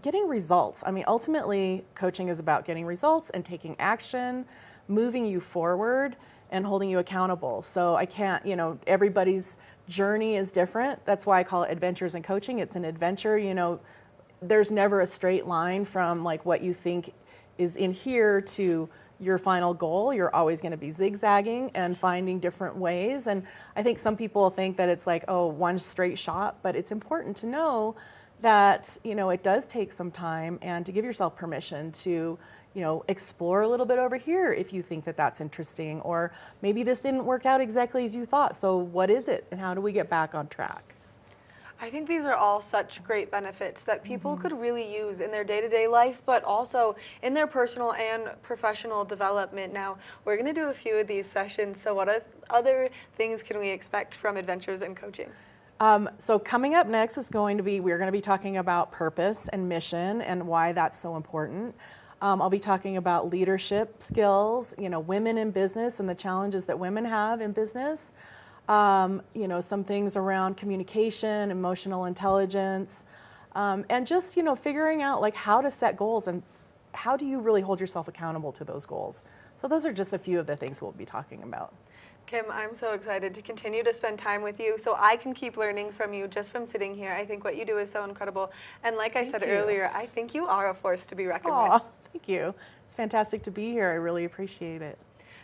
getting results. I mean, ultimately, coaching is about getting results and taking action, moving you forward, and holding you accountable. So I can't, you know, everybody's journey is different. That's why I call it Adventures in Coaching. It's an adventure, you know, there's never a straight line from like what you think is in here to your final goal. You're always going to be zigzagging and finding different ways. And I think some people think that it's like, oh, one straight shot, but it's important to know that, you know, it does take some time, and to give yourself permission to, you know, explore a little bit over here if you think that that's interesting, or maybe this didn't work out exactly as you thought. So what is it, and how do we get back on track? I think these are all such great benefits that people could really use in their day-to-day life, but also in their personal and professional development. Now, we're going to do a few of these sessions, so what other things can we expect from Adventures in Coaching? So coming up next is going to be, we're going to be talking about purpose and mission and why that's so important. I'll be talking about leadership skills, you know, women in business and the challenges that women have in business. You know, some things around communication, emotional intelligence, and just, you know, figuring out like how to set goals and how do you really hold yourself accountable to those goals. So those are just a few of the things we'll be talking about. Kim, I'm so excited to continue to spend time with you so I can keep learning from you just from sitting here. I think what you do is so incredible. And like I said earlier, I think you are a force to be reckoned with. Thank you. It's fantastic to be here. I really appreciate it.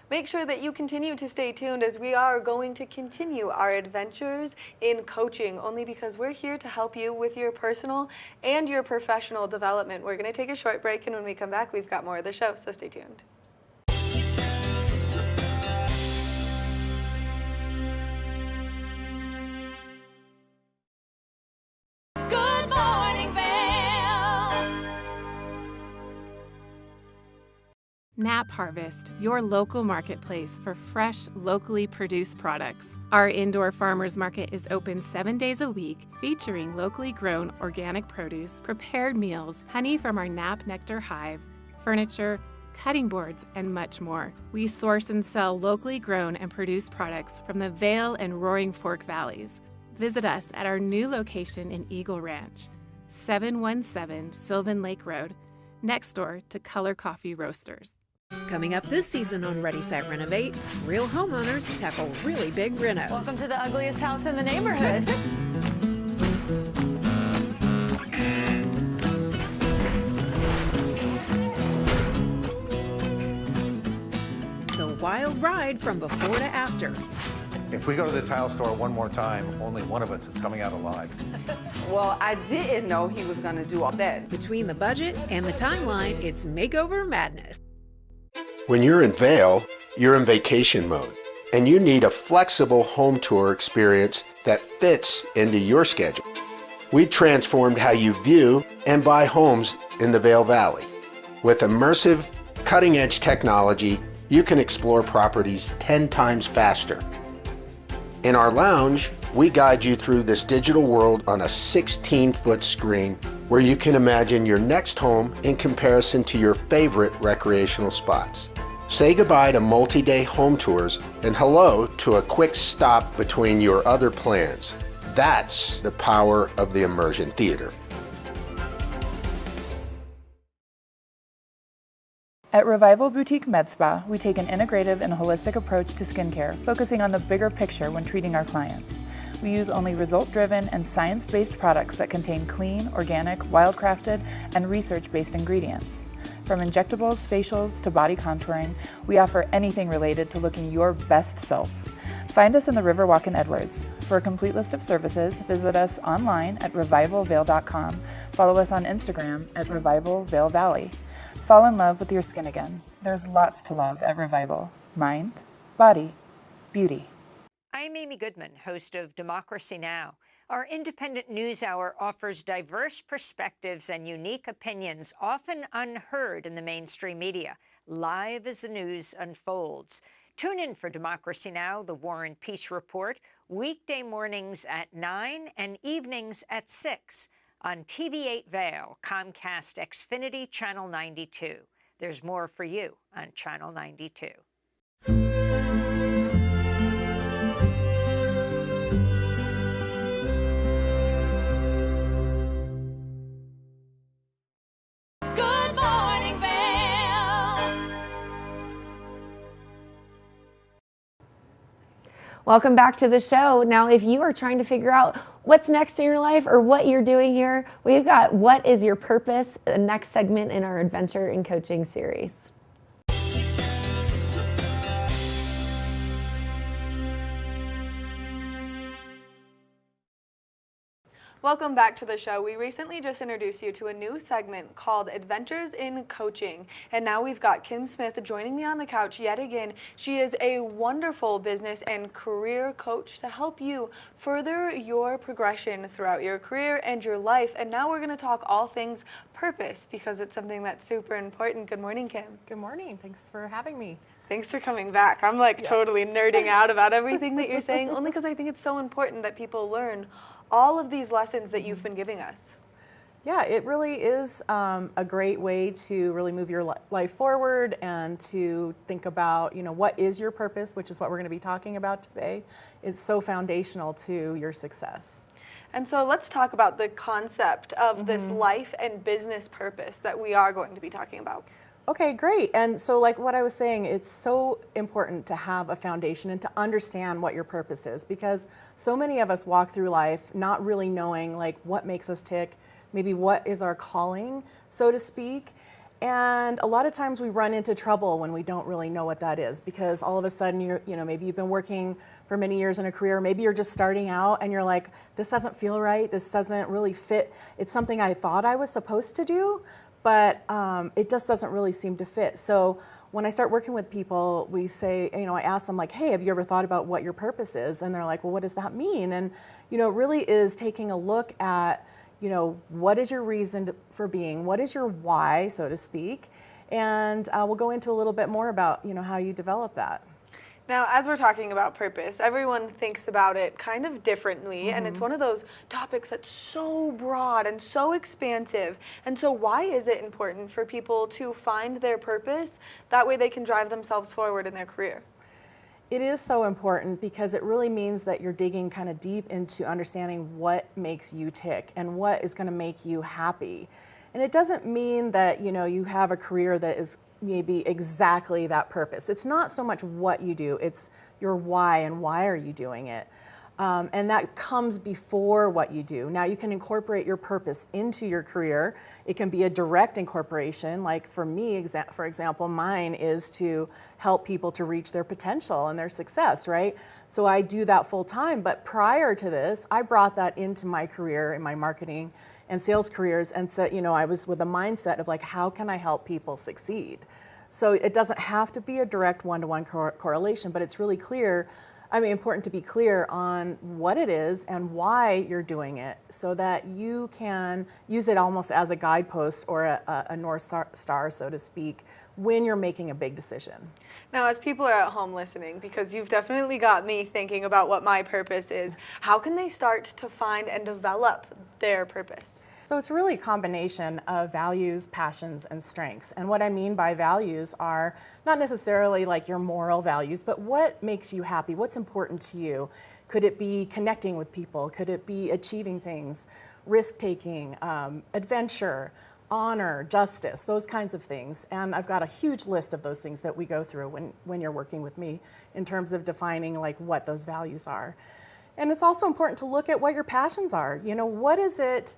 Make sure that you continue to stay tuned, as we are going to continue our adventures in coaching, only because we're here to help you with your personal and your professional development. We're going to take a short break, and when we come back, we've got more of the show, so stay tuned. Good morning, Vail. Nap Harvest, your local marketplace for fresh, locally produced products. Our indoor farmers market is open 7 days a week, featuring locally grown organic produce, prepared meals, honey from our Nap Nectar hive, furniture, cutting boards, and much more. We source and sell locally grown and produced products from the Vail and Roaring Fork Valleys. Visit us at our new location in Eagle Ranch, 717 Sylvan Lake Road, next door to Color Coffee Roasters. Coming up this season on Ready, Set, Renovate, real homeowners tackle really big renos. Welcome to the ugliest house in the neighborhood. It's a wild ride from before to after. If we go to the tile store one more time, only one of us is coming out alive. Well, I didn't know he was going to do all that. Between the budget and the timeline, it's makeover madness. When you're in Vail, you're in vacation mode, and you need a flexible home tour experience that fits into your schedule. We transformed how you view and buy homes in the Vail Valley. With immersive, cutting-edge technology, you can explore properties 10 times faster. In our lounge, we guide you through this digital world on a 16-foot screen where you can imagine your next home in comparison to your favorite recreational spots. Say goodbye to multi-day home tours and hello to a quick stop between your other plans. That's the power of the immersion theater. At Revival Boutique Med Spa, we take an integrative and holistic approach to skincare, focusing on the bigger picture when treating our clients. We use only result-driven and science-based products that contain clean, organic, wildcrafted, and research-based ingredients. From injectables, facials, to body contouring, we offer anything related to looking your best self. Find us in the Riverwalk in Edwards. For a complete list of services, visit us online at revivalvail.com. Follow us on Instagram at Revival Vail Valley. Fall in love with your skin again. There's lots to love at Revival. Mind, body, beauty. I'm Amy Goodman, host of Democracy Now! Our independent news hour offers diverse perspectives and unique opinions, often unheard in the mainstream media, live as the news unfolds. Tune in for Democracy Now!, the War and Peace Report, weekday mornings at 9 and evenings at 6 on TV8 Vail, Comcast Xfinity Channel 92. There's more for you on Channel 92. Good morning, Vail. Welcome back to the show. Now, if you are trying to figure out what's next in your life or what you're doing here, we've got What is Your Purpose, the next segment in our Adventure in Coaching series. Welcome back to the show. We recently just introduced you to a new segment called Adventures in Coaching. And now we've got Kim Smith joining me on the couch yet again. She is a wonderful business and career coach to help you further your progression throughout your career and your life. And now we're going to talk all things purpose because it's something that's super important. Good morning, Kim. Good morning. Thanks for having me. Thanks for coming back. I'm like totally nerding out about everything that you're saying, only because I think it's so important that people learn all of these lessons that you've been giving us. Yeah, it really is a great way to really move your life forward and to think about, what is your purpose, which is what we're going to be talking about today. It's so foundational to your success. And so let's talk about the concept of this life and business purpose that we are going to be talking about. Okay, great. And so like what I was saying, it's so important to have a foundation and to understand what your purpose is, because so many of us walk through life not really knowing like what makes us tick, maybe what is our calling, so to speak. And a lot of times we run into trouble when we don't really know what that is, because all of a sudden maybe you've been working for many years in a career, maybe you're just starting out and you're like, this doesn't feel right, this doesn't really fit. It's something I thought I was supposed to do, but it just doesn't really seem to fit. So when I start working with people, we say, I ask them like, hey, have you ever thought about what your purpose is? And they're like, well, what does that mean? And, it really is taking a look at, what is your reason for being? What is your why, so to speak? And we'll go into a little bit more about, how you develop that. Now, as we're talking about purpose, everyone thinks about it kind of differently, and it's one of those topics that's so broad and so expansive. And so why is it important for people to find their purpose? That way they can drive themselves forward in their career. It is so important because it really means that you're digging kind of deep into understanding what makes you tick and what is going to make you happy. And it doesn't mean that, you have a career that is maybe exactly that purpose. It's not so much what you do, it's your why and why are you doing it. And that comes before what you do. Now you can incorporate your purpose into your career. It can be a direct incorporation. Like for me, for example, mine is to help people to reach their potential and their success, right? So I do that full time. But prior to this, I brought that into my career, in my marketing and sales careers, and said, I was with a mindset of like, how can I help people succeed? So it doesn't have to be a direct one-to-one correlation, but it's really important to be clear on what it is and why you're doing it so that you can use it almost as a guidepost or a North Star, so to speak, when you're making a big decision. Now, as people are at home listening, because you've definitely got me thinking about what my purpose is, how can they start to find and develop their purpose? So it's really a combination of values, passions, and strengths. And what I mean by values are not necessarily like your moral values, but what makes you happy? What's important to you? Could it be connecting with people? Could it be achieving things, risk-taking, adventure? honor, justice, those kinds of things. And I've got a huge list of those things that we go through when you're working with me in terms of defining like what those values are. And it's also important to look at what your passions are. You know, what is it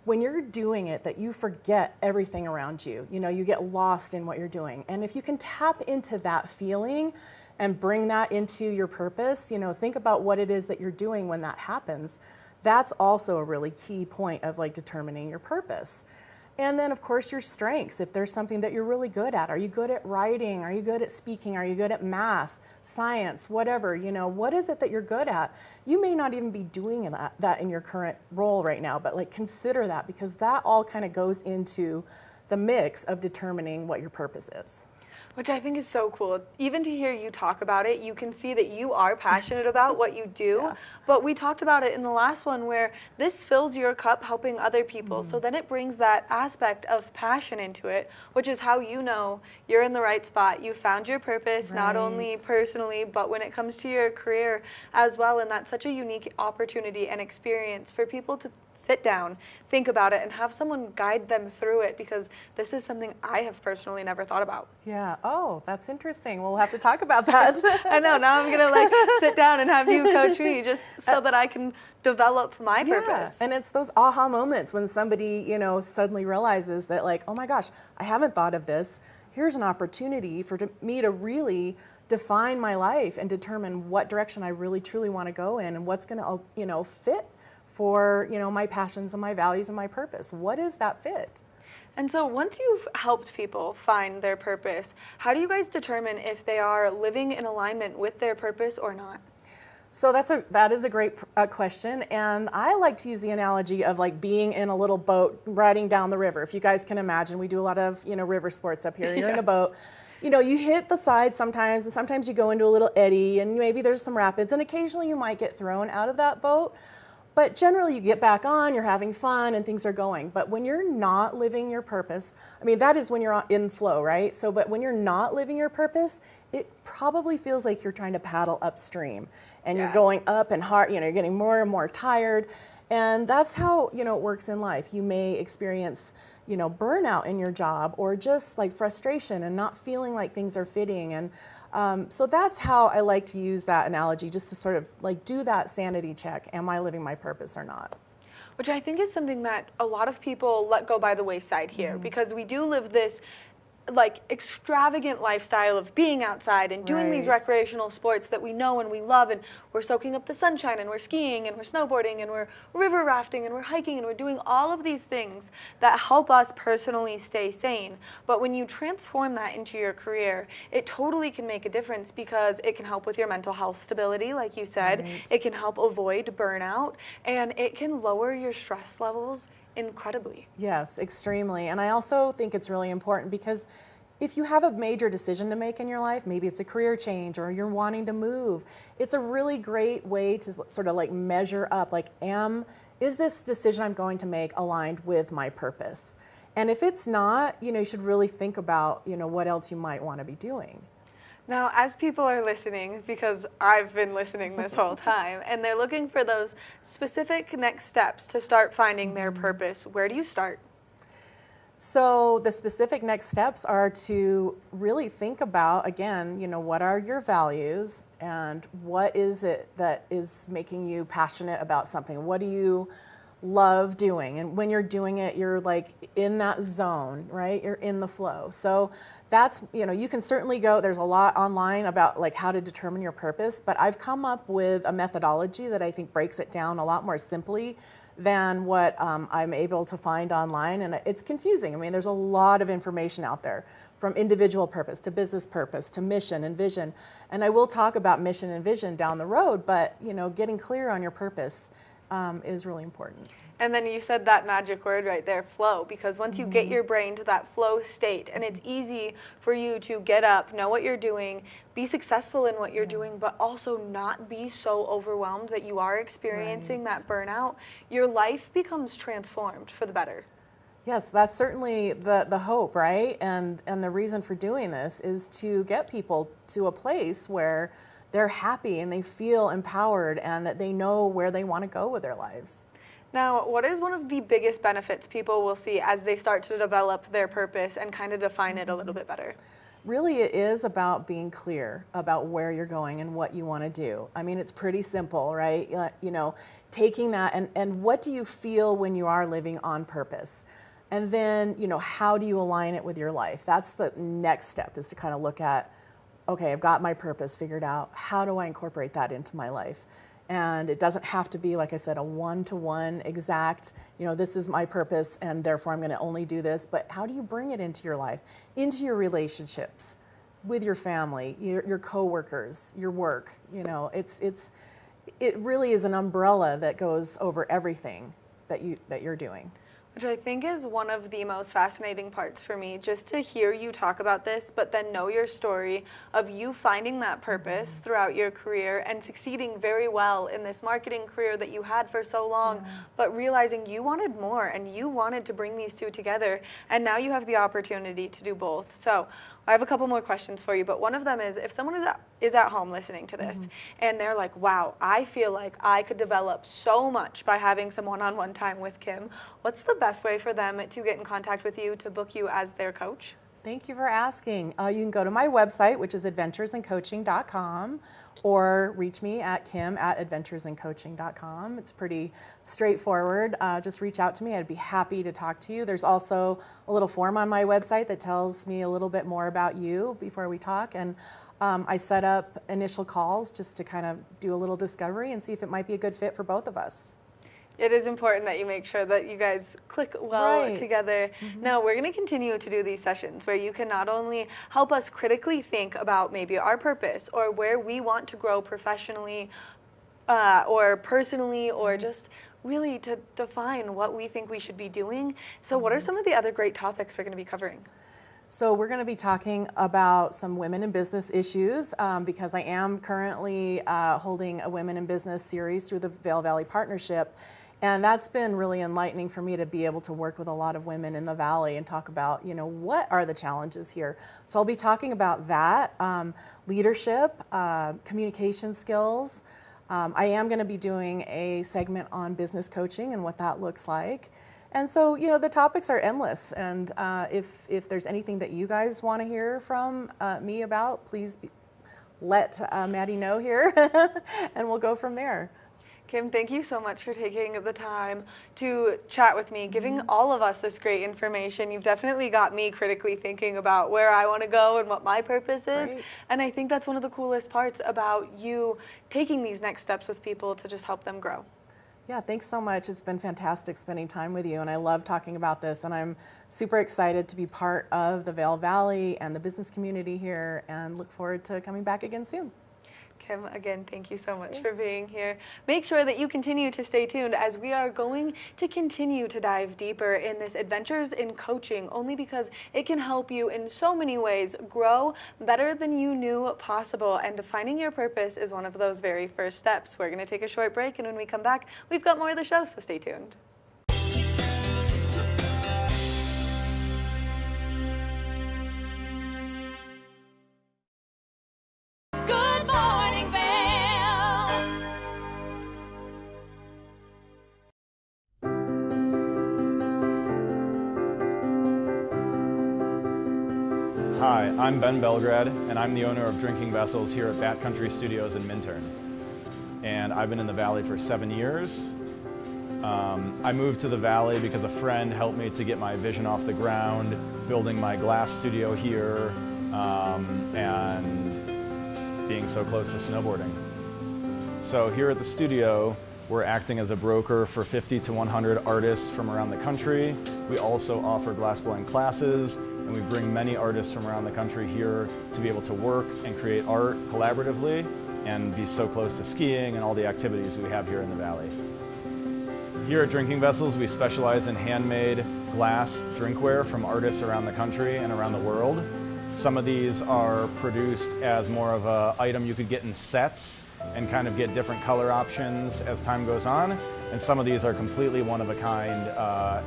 when you're doing it that you forget everything around you? You know, you get lost in what you're doing. And if you can tap into that feeling and bring that into your purpose, you know, think about what it is that you're doing when that happens. That's also a really key point of like determining your purpose. And then of course your strengths, if there's something that you're really good at. Are you good at writing? Are you good at speaking? Are you good at math, science, whatever? You know, what is it that you're good at? You may not even be doing that in your current role right now, but like consider that, because that all kind of goes into the mix of determining what your purpose is. Which I think is so cool. Even to hear you talk about it, you can see that you are passionate about what you do. Yeah. But we talked about it in the last one where this fills your cup helping other people. So then it brings that aspect of passion into it, which is how you know you're in the right spot. You found your purpose, not only personally, but when it comes to your career as well. And that's such a unique opportunity and experience for people to sit down, think about it, and have someone guide them through it, because this is something I have personally never thought about. Yeah. Oh, that's interesting. We'll have to talk about that. I know. Now I'm gonna like sit down and have you coach me, just so that I can develop my purpose. And it's those aha moments when somebody, you know, suddenly realizes that like, oh my gosh, I haven't thought of this. Here's an opportunity for me to really define my life and determine what direction I really truly want to go in and what's going to, you know, fit for, you know, my passions and my values and my purpose. What is that fit? And so once you've helped people find their purpose, how do you guys determine if they are living in alignment with their purpose or not? So that is a great question, and I like to use the analogy of like being in a little boat riding down the river. If you guys can imagine, we do a lot of, you know, river sports up here. You're in a boat. You know, you hit the side sometimes, and sometimes you go into a little eddy, and maybe there's some rapids, and occasionally you might get thrown out of that boat. But generally you get back on, you're having fun, and things are going. But when you're not living your purpose, I mean, that is when you're in flow, right? So, but when you're not living your purpose, it probably feels like you're trying to paddle upstream, and you're going up and hard, you know, you're getting more and more tired. And that's how, you know, it works in life. You may experience, you know, burnout in your job, or just like frustration and not feeling like things are fitting. And so that's how I like to use that analogy, just to sort of like do that sanity check. Am I living my purpose or not? Which I think is something that a lot of people let go by the wayside here, because we do live this like extravagant lifestyle of being outside and doing these recreational sports that we know and we love, and we're soaking up the sunshine, and we're skiing, and we're snowboarding, and we're river rafting, and we're hiking, and we're doing all of these things that help us personally stay sane. But when you transform that into your career, it totally can make a difference, because it can help with your mental health stability, like you said. It can help avoid burnout, and it can lower your stress levels incredibly. Yes, extremely. And I also think it's really important, because if you have a major decision to make in your life, maybe it's a career change or you're wanting to move, it's a really great way to sort of like measure up, like, is this decision I'm going to make aligned with my purpose? And if it's not, you know, you should really think about, you know, what else you might want to be doing. Now, as people are listening, because I've been listening this whole time, and they're looking for those specific next steps to start finding their purpose, where do you start? So the specific next steps are to really think about, again, you know, what are your values, and what is it that is making you passionate about something? What do you love doing? And when you're doing it, you're like in that zone, right? You're in the flow. So that's, you know, you can certainly go, there's a lot online about like how to determine your purpose, but I've come up with a methodology that I think breaks it down a lot more simply than what I'm able to find online. And it's confusing. I mean, there's a lot of information out there, from individual purpose to business purpose to mission and vision. And I will talk about mission and vision down the road, but, you know, getting clear on your purpose is really important. And then you said that magic word right there, flow, because once you get your brain to that flow state, and it's easy for you to get up, know what you're doing, be successful in what you're doing, but also not be so overwhelmed that you are experiencing that burnout, your life becomes transformed for the better. Yes, that's certainly the hope, right? And the reason for doing this is to get people to a place where they're happy and they feel empowered and that they know where they want to go with their lives. Now, what is one of the biggest benefits people will see as they start to develop their purpose and kind of define it a little bit better? Really, it is about being clear about where you're going and what you want to do. I mean, it's pretty simple, right? You know, taking that and what do you feel when you are living on purpose? And then, you know, how do you align it with your life? That's the next step, is to kind of look at, okay, I've got my purpose figured out. How do I incorporate that into my life? And it doesn't have to be, like I said, a one-to-one exact, you know, this is my purpose and therefore I'm going to only do this. But how do you bring it into your life, into your relationships, with your family, your coworkers, your work? You know, it really is an umbrella that goes over everything that you're doing. Which I think is one of the most fascinating parts for me, just to hear you talk about this, but then know your story of you finding that purpose throughout your career and succeeding very well in this marketing career that you had for so long, but realizing you wanted more and you wanted to bring these two together, and now you have the opportunity to do both. So I have a couple more questions for you, but one of them is, if someone is at home listening to this and they're like, wow, I feel like I could develop so much by having some one-on-one time with Kim, what's the best way for them to get in contact with you, to book you as their coach? Thank you for asking. You can go to my website, which is adventuresandcoaching.com, or reach me at kim@adventuresandcoaching.com. It's pretty straightforward. Just reach out to me. I'd be happy to talk to you. There's also a little form on my website that tells me a little bit more about you before we talk. And I set up initial calls just to kind of do a little discovery and see if it might be a good fit for both of us. It is important that you make sure that you guys click well together. Now, we're going to continue to do these sessions where you can not only help us critically think about maybe our purpose or where we want to grow professionally or personally, or just really to define what we think we should be doing. So what are some of the other great topics we're going to be covering? So we're going to be talking about some women in business issues because I am currently holding a Women in Business series through the Vail Valley Partnership. And that's been really enlightening for me to be able to work with a lot of women in the Valley and talk about, you know, what are the challenges here. So I'll be talking about that, leadership, communication skills. I am going to be doing a segment on business coaching and what that looks like. And so, you know, the topics are endless. And if there's anything that you guys want to hear from me about, please let Maddie know here and we'll go from there. Kim, thank you so much for taking the time to chat with me, giving all of us this great information. You've definitely got me critically thinking about where I want to go and what my purpose is. And I think that's one of the coolest parts about you taking these next steps with people to just help them grow. Yeah, thanks so much. It's been fantastic spending time with you, and I love talking about this, and I'm super excited to be part of the Vail Valley and the business community here, and look forward to coming back again soon. Kim, again, thank you so much for being here. Make sure that you continue to stay tuned, as we are going to continue to dive deeper in this Adventures in Coaching, only because it can help you in so many ways grow better than you knew possible. And defining your purpose is one of those very first steps. We're going to take a short break, and when we come back, we've got more of the show, so stay tuned. Good morning, Vail. Hi, I'm Ben Belgrad, and I'm the owner of Drinking Vessels here at Bat Country Studios in Minturn. And I've been in the Valley for 7 years. I moved to the Valley because a friend helped me to get my vision off the ground, building my glass studio here, and being so close to snowboarding. So here at the studio, we're acting as a broker for 50 to 100 artists from around the country. We also offer glassblowing classes, and we bring many artists from around the country here to be able to work and create art collaboratively and be so close to skiing and all the activities we have here in the Valley. Here at Drinking Vessels, we specialize in handmade glass drinkware from artists around the country and around the world. Some of these are produced as more of an item you could get in sets and kind of get different color options as time goes on. And some of these are completely one of a kind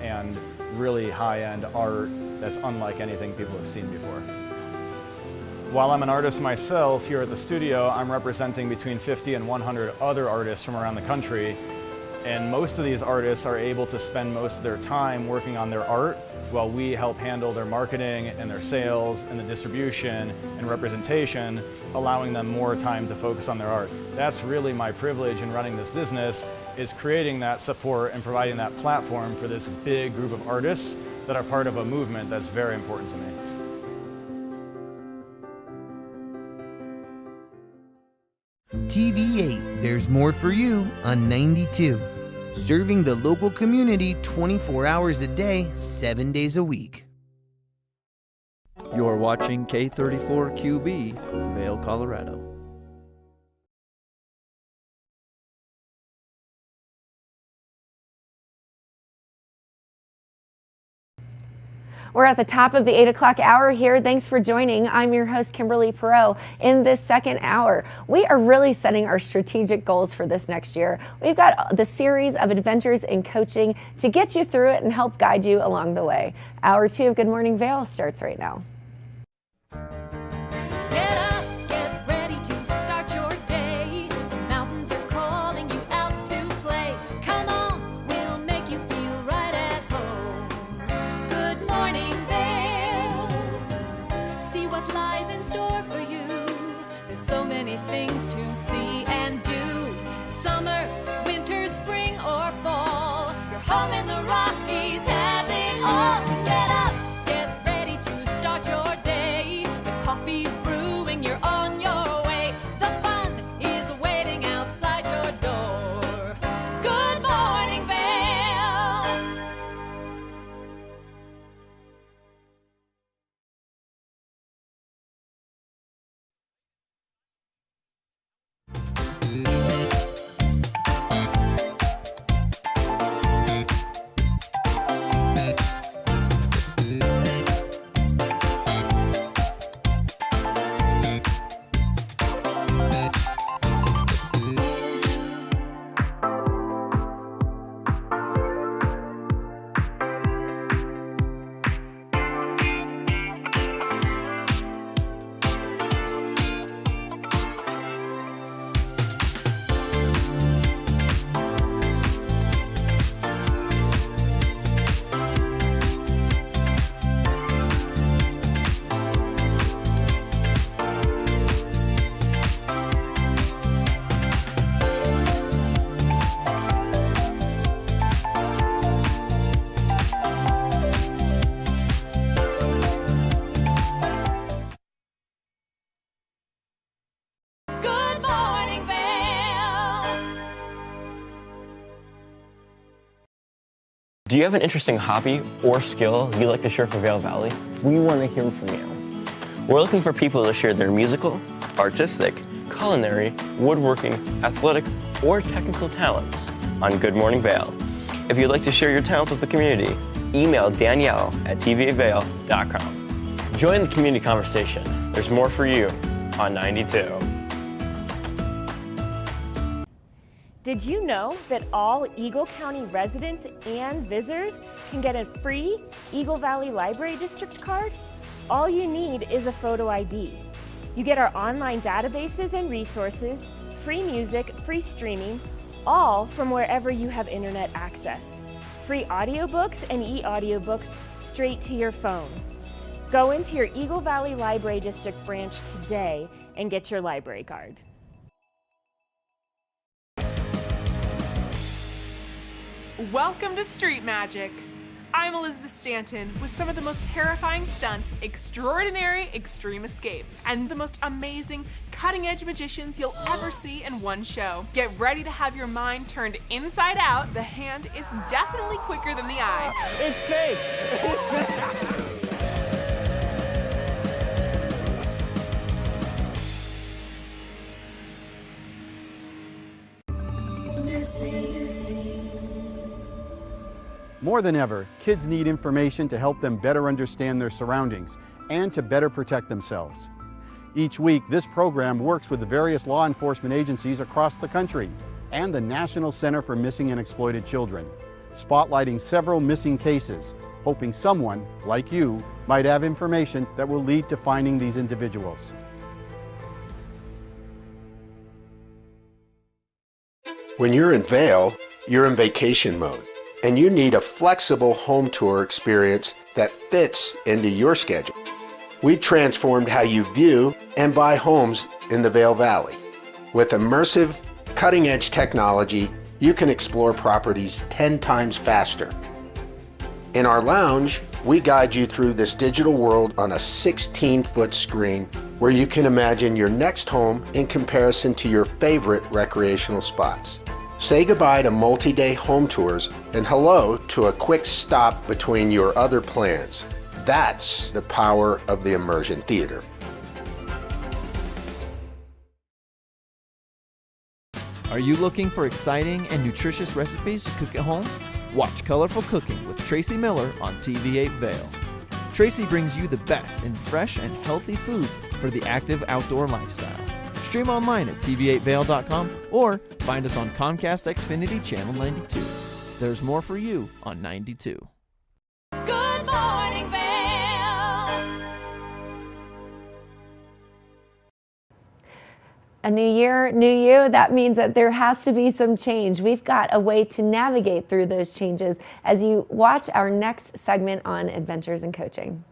and really high-end art that's unlike anything people have seen before. While I'm an artist myself here at the studio, I'm representing between 50 and 100 other artists from around the country. And most of these artists are able to spend most of their time working on their art while we help handle their marketing and their sales and the distribution and representation, allowing them more time to focus on their art. That's really my privilege in running this business, is creating that support and providing that platform for this big group of artists that are part of a movement that's very important to me. TV8, there's more for you on 92. Serving the local community 24 hours a day, 7 days a week. You're watching K34QB, Vail, Colorado. We're at the top of the 8 o'clock hour here. Thanks for joining. I'm your host, Kimberly Perot. In this second hour, we are really setting our strategic goals for this next year. We've got the series of adventures in coaching to get you through it and help guide you along the way. Hour 2 of Good Morning Vail starts right now. Get up, get ready to start your day. The mountains are calling you out to play. Come on, we'll make you feel right at home. Good morning, Vail. See what lies in store for you. There's so many things to see and do. Summer, winter, spring, or fall. Your home in the Rockies has it all. So get up, get ready to start your day. The coffee's brewing, you're on your way. The fun is waiting outside your door. Good morning, Vail. Good morning, Vail. Do you have an interesting hobby or skill you'd like to share for Vail Valley? We want to hear from you. We're looking for people to share their musical, artistic, culinary, woodworking, athletic, or technical talents on Good Morning Vail. If you'd like to share your talents with the community, email Danielle at tvavail.com. Join the community conversation. There's more for you on 92. Did you know that all Eagle County residents and visitors can get a free Eagle Valley Library District card? All you need is a photo ID. You get our online databases and resources, free music, free streaming, all from wherever you have internet access. Free audiobooks and e-audiobooks straight to your phone. Go into your Eagle Valley Library District branch today and get your library card. Welcome to Street Magic. I'm Elizabeth Stanton with some of the most terrifying stunts, extraordinary extreme escapes, and the most amazing cutting-edge magicians you'll ever see in one show. Get ready to have your mind turned inside out. The hand is definitely quicker than the eye. It's fake! It's fake! More than ever, kids need information to help them better understand their surroundings and to better protect themselves. Each week, this program works with the various law enforcement agencies across the country and the National Center for Missing and Exploited Children, spotlighting several missing cases, hoping someone, like you, might have information that will lead to finding these individuals. When you're in Vail, you're in vacation mode, and you need a flexible home tour experience that fits into your schedule. We've transformed how you view and buy homes in the Vail Valley. With immersive, cutting-edge technology, you can explore properties 10 times faster. In our lounge, we guide you through this digital world on a 16-foot screen where you can imagine your next home in comparison to your favorite recreational spots. Say goodbye to multi-day home tours and hello to a quick stop between your other plans. That's the power of the immersion theater. Are you looking for exciting and nutritious recipes to cook at home? Watch Colorful Cooking with Tracy Miller on TV8 Vail. Tracy brings you the best in fresh and healthy foods for the active outdoor lifestyle. Stream online at tv8vail.com or find us on Comcast Xfinity Channel 92. There's more for you on 92. Good morning, Vail. A new year, new you, that means that there has to be some change. We've got a way to navigate through those changes as you watch our next segment on Adventures in Coaching.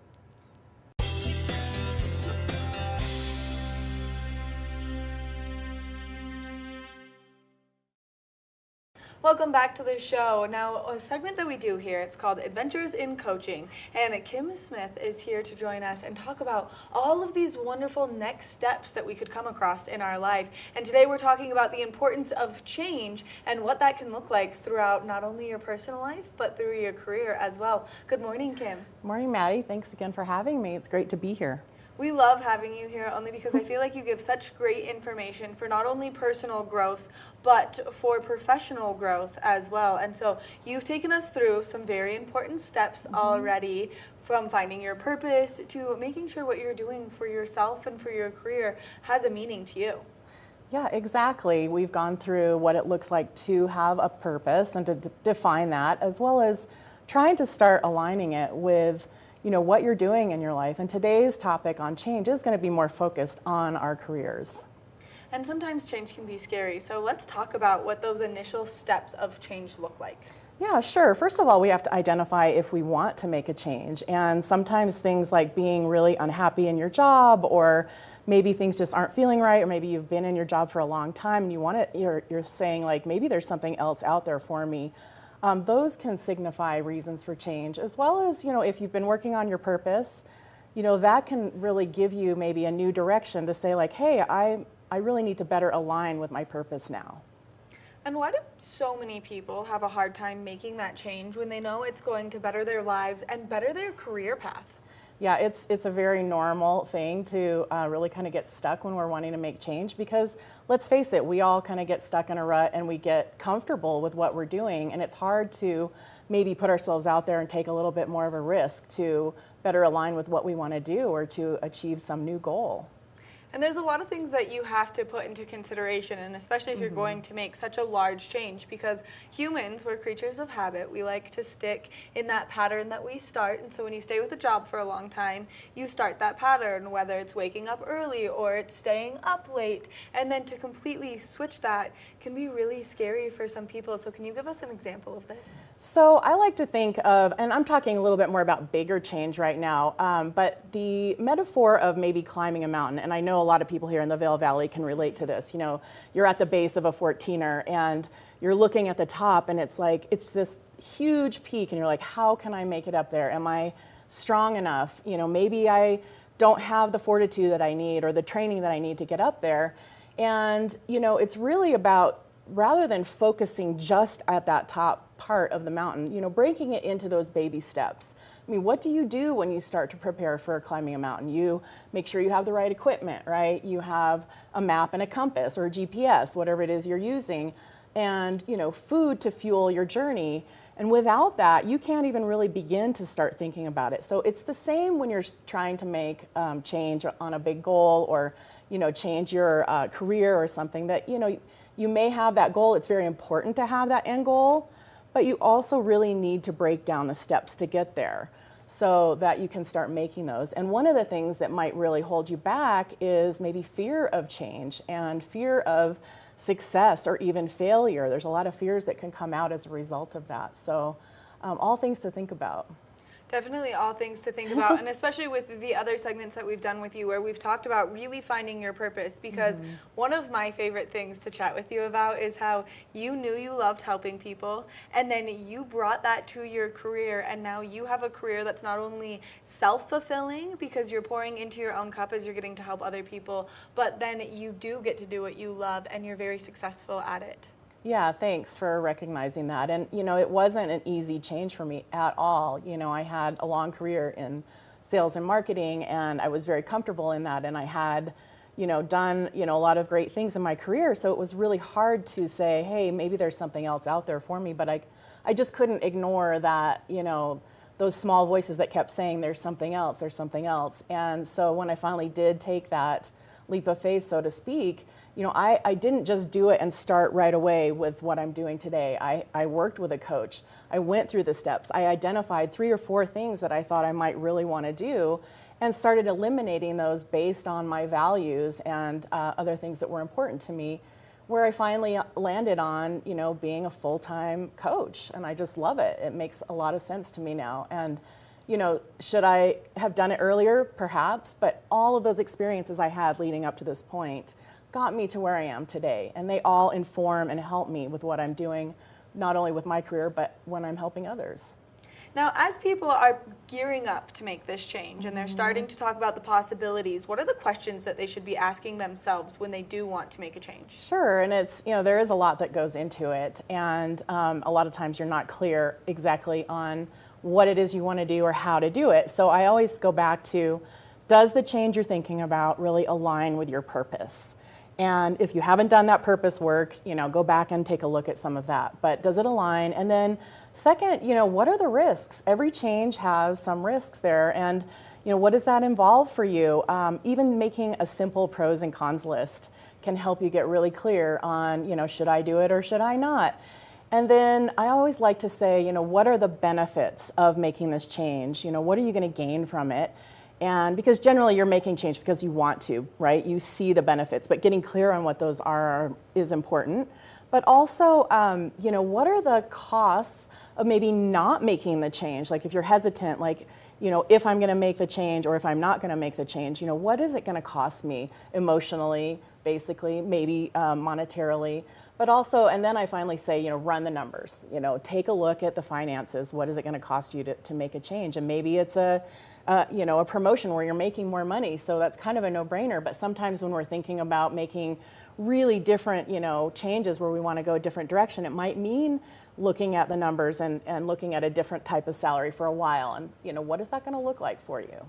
Welcome back to the show. Now, a segment that we do here, it's called Adventures in Coaching. And Kim Smith is here to join us and talk about all of these wonderful next steps that we could come across in our life. And today we're talking about the importance of change and what that can look like throughout not only your personal life, but through your career as well. Good morning, Kim. Morning, Maddie. Thanks again for having me. It's great to be here. We love having you here only because I feel like you give such great information for not only personal growth, but for professional growth as well. And so you've taken us through some very important steps already, from finding your purpose to making sure what you're doing for yourself and for your career has a meaning to you. Yeah, exactly. We've gone through what it looks like to have a purpose and to define that, as well as trying to start aligning it with what you're doing in your life. And today's topic on change is going to be more focused on our careers. And sometimes change can be scary. So let's talk about what those initial steps of change look like. Yeah, sure. First of all, we have to identify if we want to make a change. And sometimes things like being really unhappy in your job, or maybe things just aren't feeling right, or maybe you've been in your job for a long time and you're saying like, maybe there's something else out there for me. Those can signify reasons for change, as well as, if you've been working on your purpose, that can really give you maybe a new direction to say like, hey, I really need to better align with my purpose now. And why do so many people have a hard time making that change when they know it's going to better their lives and better their career path? Yeah, it's a very normal thing to really kind of get stuck when we're wanting to make change, because let's face it, we all kind of get stuck in a rut and we get comfortable with what we're doing, and it's hard to maybe put ourselves out there and take a little bit more of a risk to better align with what we want to do or to achieve some new goal. And there's a lot of things that you have to put into consideration, and especially if you're going to make such a large change, because humans, we're creatures of habit. We like to stick in that pattern that we start. And so when you stay with a job for a long time, you start that pattern, whether it's waking up early or it's staying up late. And then to completely switch that can be really scary for some people. So can you give us an example of this? So I like to think of, and I'm talking a little bit more about bigger change right now, but the metaphor of maybe climbing a mountain, and I know a lot of people here in the Vail Valley can relate to this. You're at the base of a 14er and you're looking at the top, and it's like, it's this huge peak, and you're like, how can I make it up there? Am I strong enough? Maybe I don't have the fortitude that I need or the training that I need to get up there. And, it's really about, rather than focusing just at that top part of the mountain, breaking it into those baby steps. I mean, what do you do when you start to prepare for climbing a mountain? You make sure you have the right equipment, right? You have a map and a compass or a GPS, whatever it is you're using, and, food to fuel your journey. And without that, you can't even really begin to start thinking about it. So it's the same when you're trying to make change on a big goal, or, change your career or something that, you may have that goal. It's very important to have that end goal, but you also really need to break down the steps to get there so that you can start making those. And one of the things that might really hold you back is maybe fear of change and fear of success or even failure. There's a lot of fears that can come out as a result of that. So all things to think about. Definitely all things to think about, and especially with the other segments that we've done with you where we've talked about really finding your purpose, because one of my favorite things to chat with you about is how you knew you loved helping people, and then you brought that to your career, and now you have a career that's not only self-fulfilling because you're pouring into your own cup as you're getting to help other people, but then you do get to do what you love and you're very successful at it. Yeah, thanks for recognizing that. And, you know, it wasn't an easy change for me at all. You know, I had a long career in sales and marketing, and I was very comfortable in that. And I had, you know, done, you know, a lot of great things in my career. So it was really hard to say, hey, maybe there's something else out there for me. But I just couldn't ignore that, you know, those small voices that kept saying there's something else, there's something else. And so when I finally did take that leap of faith, so to speak, you know, I didn't just do it and start right away with what I'm doing today. I worked with a coach. I went through the steps. I identified 3 or 4 things that I thought I might really want to do and started eliminating those based on my values and other things that were important to me, where I finally landed on, you know, being a full-time coach. And I just love it. It makes a lot of sense to me now. And, you know, should I have done it earlier? Perhaps. But all of those experiences I had leading up to this point got me to where I am today, and they all inform and help me with what I'm doing, not only with my career, but when I'm helping others. Now, as people are gearing up to make this change and they're starting to talk about the possibilities, what are the questions that they should be asking themselves when they do want to make a change? Sure, and it's, you know, there is a lot that goes into it, and a lot of times you're not clear exactly on what it is you want to do or how to do it. So I always go back to, does the change you're thinking about really align with your purpose? And if you haven't done that purpose work, you know, go back and take a look at some of that. But does it align? And then second, you know, what are the risks? Every change has some risks there. And, you know, what does that involve for you? Even making a simple pros and cons list can help you get really clear on, you know, should I do it or should I not? And then I always like to say, you know, what are the benefits of making this change? You know, what are you going to gain from it? And because generally you're making change because you want to, right? You see the benefits, but getting clear on what those are is important. But also, you know, what are the costs of maybe not making the change? Like if you're hesitant, like, you know, if I'm going to make the change or if I'm not going to make the change, you know, what is it going to cost me emotionally, basically, maybe monetarily? But also, and then I finally say, you know, run the numbers, you know, take a look at the finances. What is it going to cost you to make a change? And maybe it's you know, a promotion where you're making more money. So that's kind of a no-brainer. But sometimes when we're thinking about making really different, you know, changes where we want to go a different direction, it might mean looking at the numbers and looking at a different type of salary for a while. And, you know, what is that going to look like for you?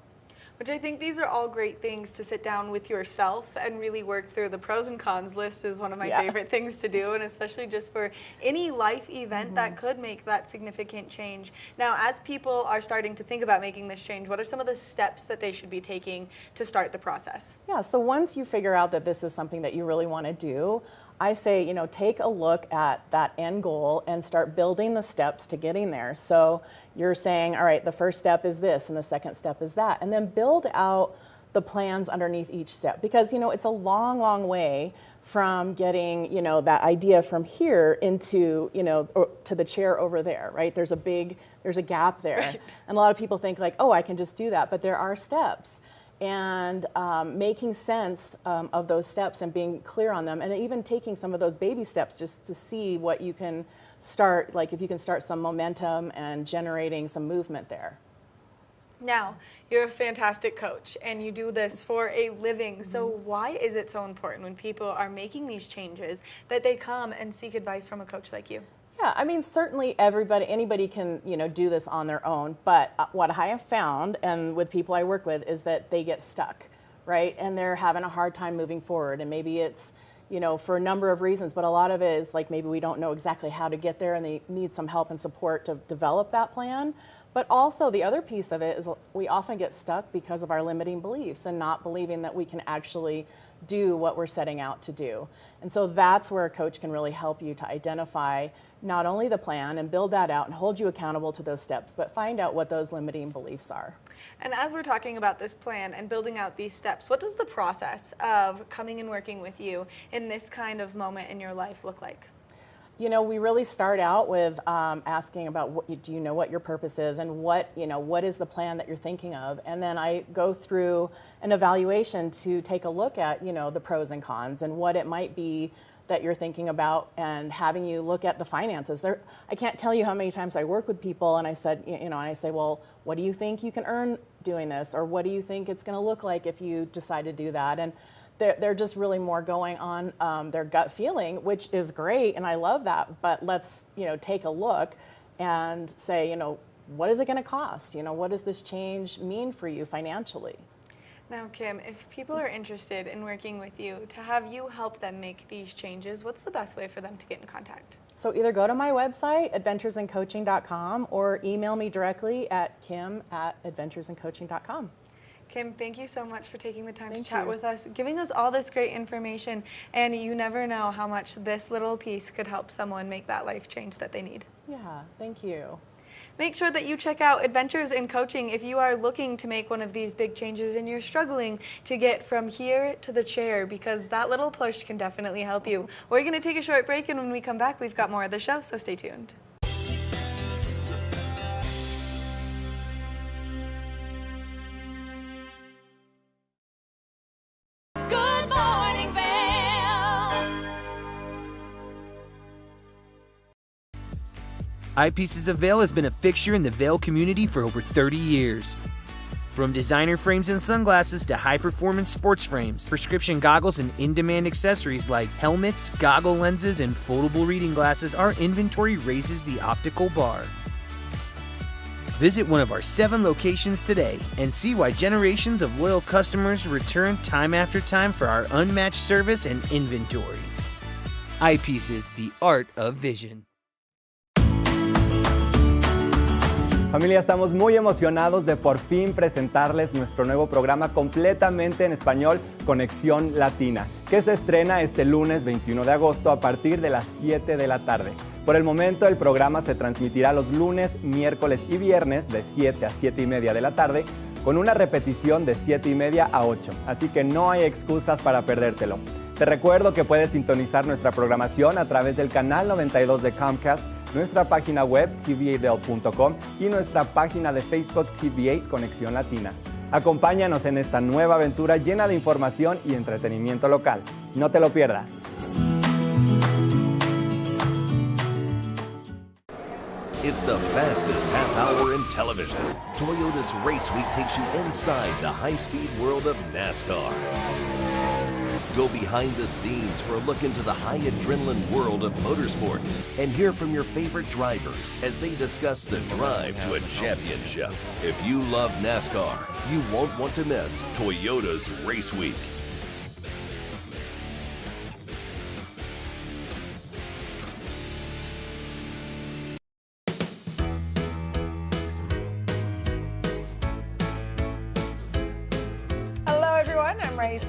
Which I think these are all great things to sit down with yourself and really work through. The pros and cons list is one of my favorite things to do, and especially just for any life event that could make that significant change. Now, as people are starting to think about making this change, what are some of the steps that they should be taking to start the process? Yeah, so once you figure out that this is something that you really want to do, I say, you know, take a look at that end goal and start building the steps to getting there. So you're saying, all right, the first step is this and the second step is that, and then build out the plans underneath each step, because, you know, it's a long, long way from getting, you know, that idea from here into, you know, to the chair over there, right? There's a gap there. Right. And a lot of people think like, oh, I can just do that, but there are steps. And making sense of those steps and being clear on them, and even taking some of those baby steps just to see what you can start, like if you can start some momentum and generating some movement there. Now, you're a fantastic coach and you do this for a living. So why is it so important when people are making these changes that they come and seek advice from a coach like you? Yeah, I mean, certainly anybody can, you know, do this on their own. But what I have found, and with people I work with, is that they get stuck, right? And they're having a hard time moving forward. And maybe it's, you know, for a number of reasons, but a lot of it is like maybe we don't know exactly how to get there and they need some help and support to develop that plan. But also the other piece of it is we often get stuck because of our limiting beliefs and not believing that we can actually do what we're setting out to do. And so that's where a coach can really help you to identify not only the plan and build that out and hold you accountable to those steps, but find out what those limiting beliefs are. And as we're talking about this plan and building out these steps, what does the process of coming and working with you in this kind of moment in your life look like? You know, we really start out with asking about do you know what your purpose is, and what is the plan that you're thinking of, and then I go through an evaluation to take a look at the pros and cons and what it might be that you're thinking about, and having you look at the finances. I can't tell you how many times I work with people and I say, well, what do you think you can earn doing this, or what do you think it's going to look like if you decide to do that? And they're just really more going on their gut feeling, which is great, and I love that. But let's take a look and say, what is it going to cost? What does this change mean for you financially? Now, Kim, if people are interested in working with you to have you help them make these changes, what's the best way for them to get in contact? So either go to my website, adventuresandcoaching.com, or email me directly at kim@adventuresandcoaching.com. Kim, thank you so much for taking the time to chat with us, giving us all this great information, and you never know how much this little piece could help someone make that life change that they need. Yeah, thank you. Make sure that you check out Adventures in Coaching if you are looking to make one of these big changes and you're struggling to get from here to the chair, because that little push can definitely help you. We're going to take a short break, and when we come back, we've got more of the show, so stay tuned. Good morning, Vail. Eyepieces of Vail has been a fixture in the Vail community for over 30 years. From designer frames and sunglasses to high-performance sports frames, prescription goggles, and in-demand accessories like helmets, goggle lenses, and foldable reading glasses, our inventory raises the optical bar. Visit one of our 7 locations today and see why generations of loyal customers return time after time for our unmatched service and inventory. Eyepieces, the art of vision. Familia, estamos muy emocionados de por fin presentarles nuestro nuevo programa completamente en español, Conexión Latina, que se estrena este lunes 21 de agosto a partir de las 7 de la tarde. Por el momento, el programa se transmitirá los lunes, miércoles y viernes de 7 a 7 y media de la tarde, con una repetición de 7 y media a 8, así que no hay excusas para perdértelo. Te recuerdo que puedes sintonizar nuestra programación a través del canal 92 de Comcast, nuestra página web tv8vail.com y nuestra página de Facebook TV8 Conexión Latina. Acompáñanos en esta nueva aventura llena de información y entretenimiento local. No te lo pierdas. It's the fastest half hour in television. Toyota's Race Week takes you inside the high-speed world of NASCAR. Go behind the scenes for a look into the high adrenaline world of motorsports and hear from your favorite drivers as they discuss the drive to a championship. If you love NASCAR, you won't want to miss Toyota's Race Week.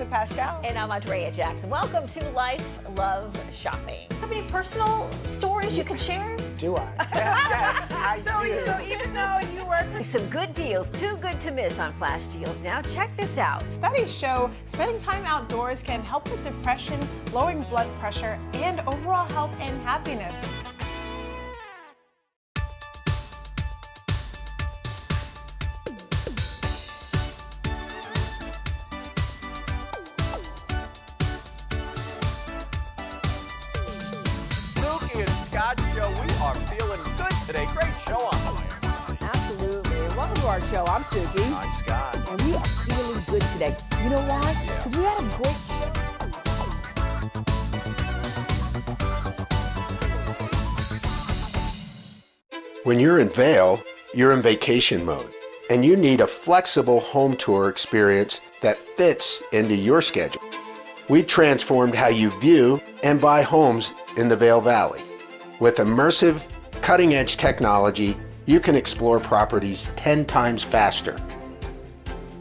Pascal. And I'm Andrea Jackson. Welcome to Life, Love, Shopping. Have any personal stories you can share? Do I? Yes, I do. So even though you work for some good deals, too good to miss on flash deals now. Check this out. Studies show spending time outdoors can help with depression, lowering blood pressure, and overall health and happiness. Show. We are feeling good today. Great show on the way. Absolutely. Welcome to our show. I'm Suki. I'm Scott. And we are feeling good today. You know why? Because we had a great show. When you're in Vail, you're in vacation mode, and you need a flexible home tour experience that fits into your schedule. We've transformed how you view and buy homes in the Vail Valley. With immersive, cutting-edge technology, you can explore properties 10 times faster.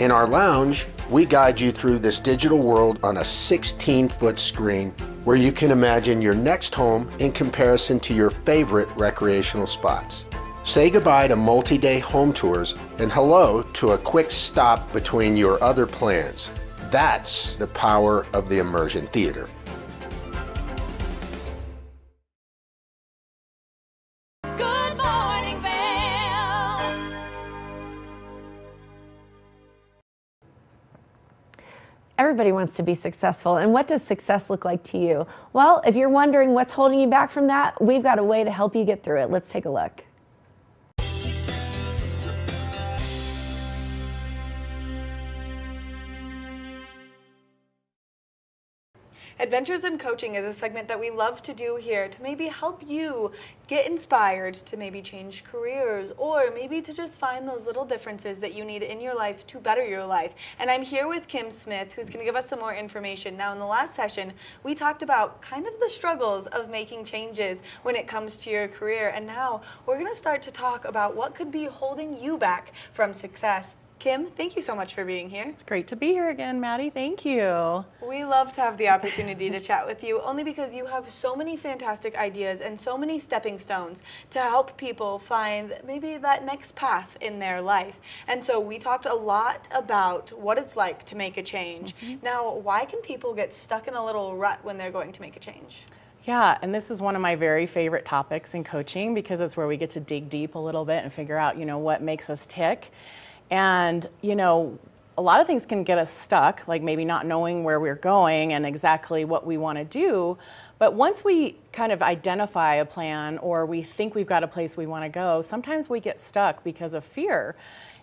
In our lounge, we guide you through this digital world on a 16-foot screen where you can imagine your next home in comparison to your favorite recreational spots. Say goodbye to multi-day home tours and hello to a quick stop between your other plans. That's the power of the Immersion Theater. Good morning, Vail. Everybody wants to be successful, and what does success look like to you? Well, if you're wondering what's holding you back from that, we've got a way to help you get through it. Let's take a look. Adventures in Coaching is a segment that we love to do here to maybe help you get inspired to maybe change careers or maybe to just find those little differences that you need in your life to better your life. And I'm here with Kim Smith, who's going to give us some more information. Now, in the last session, we talked about kind of the struggles of making changes when it comes to your career. And now we're going to start to talk about what could be holding you back from success. Kim, thank you so much for being here. It's great to be here again, Maddie. Thank you. We love to have the opportunity to chat with you, only because you have so many fantastic ideas and so many stepping stones to help people find maybe that next path in their life. And so we talked a lot about what it's like to make a change. Now, why can people get stuck in a little rut when they're going to make a change? Yeah, and this is one of my very favorite topics in coaching because it's where we get to dig deep a little bit and figure out, what makes us tick. And, a lot of things can get us stuck, like maybe not knowing where we're going and exactly what we want to do. But once we kind of identify a plan or we think we've got a place we want to go, sometimes we get stuck because of fear.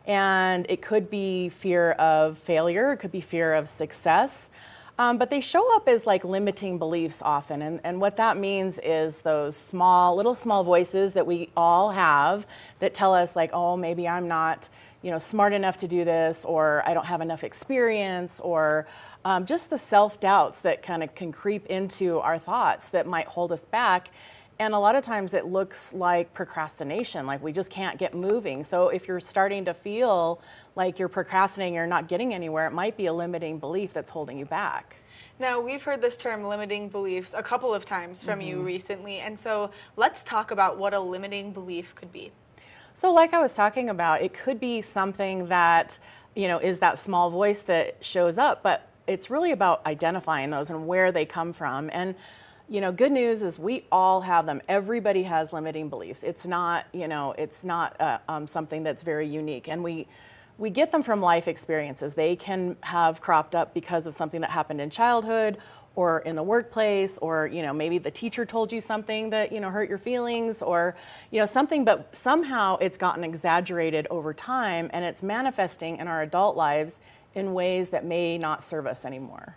And it could be fear of failure, it could be fear of success. But they show up as like limiting beliefs often. And what that means is those little small voices that we all have that tell us like, oh, maybe I'm not smart enough to do this, or I don't have enough experience, or just the self-doubts that kind of can creep into our thoughts that might hold us back. And a lot of times it looks like procrastination, like we just can't get moving. So if you're starting to feel like you're procrastinating or not getting anywhere, it might be a limiting belief that's holding you back. Now, we've heard this term limiting beliefs a couple of times from you recently. And so let's talk about what a limiting belief could be. So like I was talking about, it could be something that, is that small voice that shows up, but it's really about identifying those and where they come from. And, good news is we all have them. Everybody has limiting beliefs. It's not, something that's very unique. And we get them from life experiences. They can have cropped up because of something that happened in childhood or in the workplace, or maybe the teacher told you something that hurt your feelings, or something, but somehow it's gotten exaggerated over time and it's manifesting in our adult lives in ways that may not serve us anymore.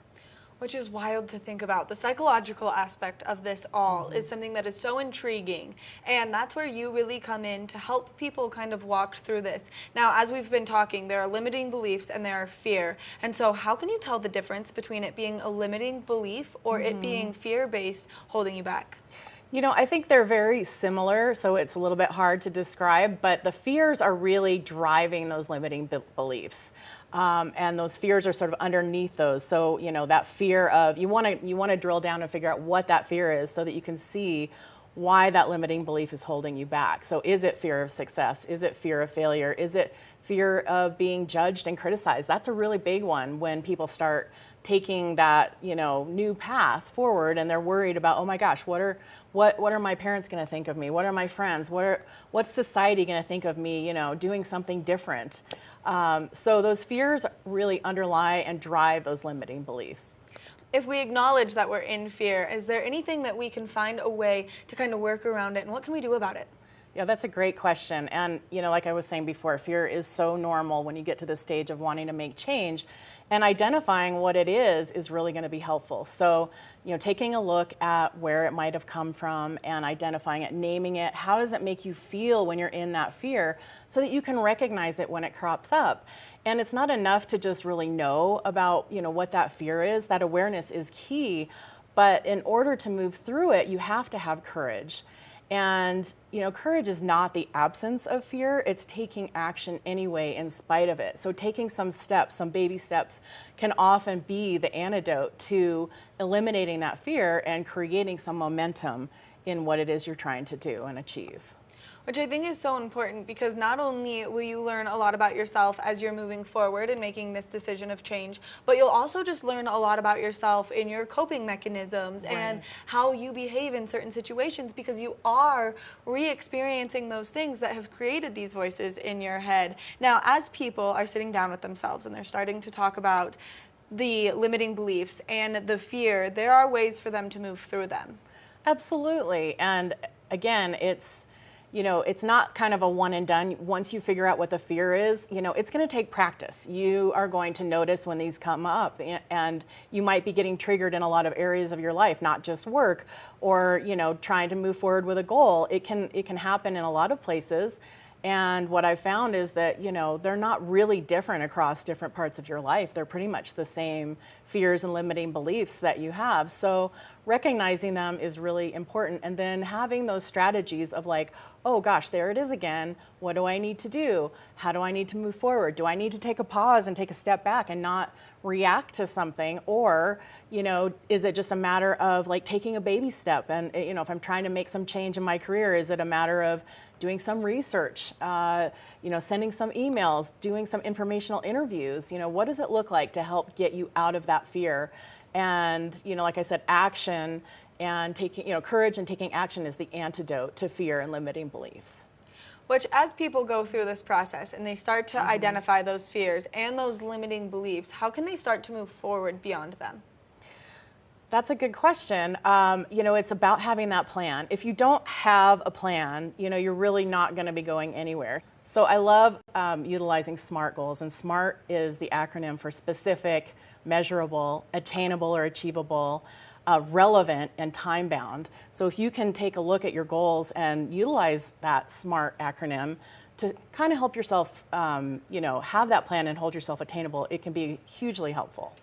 Which is wild to think about. The psychological aspect of this all is something that is so intriguing, and that's where you really come in to help people kind of walk through this. Now, as we've been talking, there are limiting beliefs and there are fear. And so how can you tell the difference between it being a limiting belief or it being fear-based holding you back? I think they're very similar, so it's a little bit hard to describe, but the fears are really driving those limiting beliefs. And those fears are sort of underneath those. So, that fear of, you want to drill down and figure out what that fear is so that you can see why that limiting belief is holding you back. So is it fear of success? Is it fear of failure? Is it fear of being judged and criticized? That's a really big one when people start taking that, new path forward and they're worried about, oh my gosh, what are my parents going to think of me? What are my friends? What's society going to think of me, doing something different? So those fears really underlie and drive those limiting beliefs. If we acknowledge that we're in fear, is there anything that we can find a way to kind of work around it, and what can we do about it? Yeah, that's a great question. And, like I was saying before, fear is so normal when you get to the stage of wanting to make change. And identifying what it is really going to be helpful. So, taking a look at where it might have come from and identifying it, naming it, how does it make you feel when you're in that fear so that you can recognize it when it crops up. And it's not enough to just really know about, what that fear is. That awareness is key. But in order to move through it, you have to have courage. And, courage is not the absence of fear, it's taking action anyway in spite of it. So taking some steps, some baby steps, can often be the antidote to eliminating that fear and creating some momentum in what it is you're trying to do and achieve. Which I think is so important, because not only will you learn a lot about yourself as you're moving forward and making this decision of change, but you'll also just learn a lot about yourself in your coping mechanisms and how you behave in certain situations, because you are re-experiencing those things that have created these voices in your head. Now, as people are sitting down with themselves and they're starting to talk about the limiting beliefs and the fear, there are ways for them to move through them. Absolutely. And again, it's not kind of a one and done. Once you figure out what the fear is, it's going to take practice. You are going to notice when these come up, and you might be getting triggered in a lot of areas of your life, not just work or, trying to move forward with a goal. It can happen in a lot of places. And what I found is that, they're not really different across different parts of your life. They're pretty much the same fears and limiting beliefs that you have. So recognizing them is really important. And then having those strategies of like, oh gosh, there it is again. What do I need to do? How do I need to move forward? Do I need to take a pause and take a step back and not react to something? Or, is it just a matter of like taking a baby step? And, if I'm trying to make some change in my career, is it a matter of doing some research, sending some emails, doing some informational interviews? What does it look like to help get you out of that fear? And, like I said, action and taking, courage and taking action is the antidote to fear and limiting beliefs. Which, as people go through this process and they start to identify those fears and those limiting beliefs, how can they start to move forward beyond them? That's a good question. It's about having that plan. If you don't have a plan, you're really not going to be going anywhere. So I love utilizing SMART goals, and SMART is the acronym for specific, measurable, attainable or achievable, relevant, and time-bound. So if you can take a look at your goals and utilize that SMART acronym to kind of help yourself, have that plan and hold yourself attainable, it can be hugely helpful.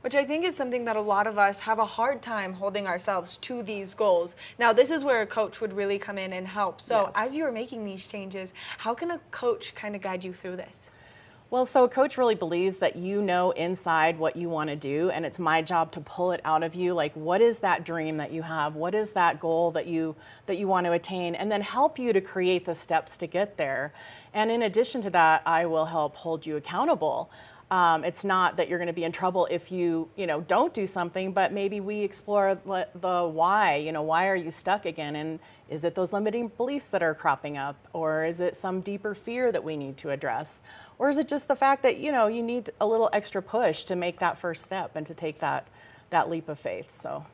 Which I think is something that a lot of us have a hard time holding ourselves to these goals. Now, this is where a coach would really come in and help. So as you are making these changes, how can a coach kind of guide you through this? Well, so a coach really believes that you know inside what you want to do, and it's my job to pull it out of you. Like, what is that dream that you have? What is that goal that you want to attain? And then help you to create the steps to get there. And in addition to that, I will help hold you accountable. It's not that you're going to be in trouble if you don't do something, but maybe we explore the why. Why are you stuck again? And is it those limiting beliefs that are cropping up? Or is it some deeper fear that we need to address? Or is it just the fact that, you need a little extra push to make that first step and to take that leap of faith? So.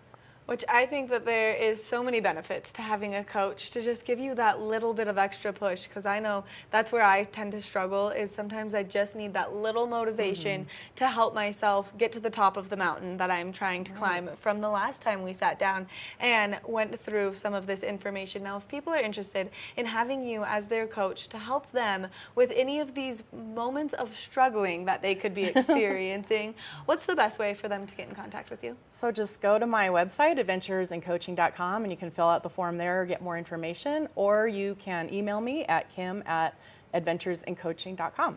Which I think that there is so many benefits to having a coach to just give you that little bit of extra push, because I know that's where I tend to struggle, is sometimes I just need that little motivation to help myself get to the top of the mountain that I'm trying to climb from the last time we sat down and went through some of this information. Now, if people are interested in having you as their coach to help them with any of these moments of struggling that they could be experiencing, what's the best way for them to get in contact with you? So just go to my website, adventuresincoaching.com, and you can fill out the form there or get more information, or you can email me at kim@adventuresincoaching.com.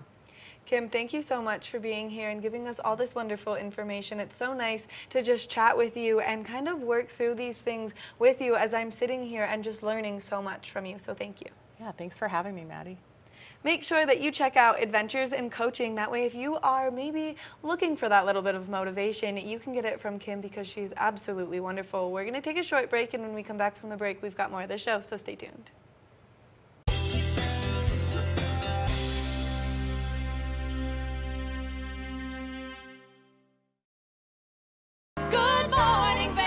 Kim, thank you so much for being here and giving us all this wonderful information. It's so nice to just chat with you and kind of work through these things with you as I'm sitting here and just learning so much from you. So thank you. Yeah, thanks for having me, Maddie. Make sure that you check out Adventures in Coaching. That way, if you are maybe looking for that little bit of motivation, you can get it from Kim, because she's absolutely wonderful. We're going to take a short break, and when we come back from the break, we've got more of the show, so stay tuned. Good morning, Vail.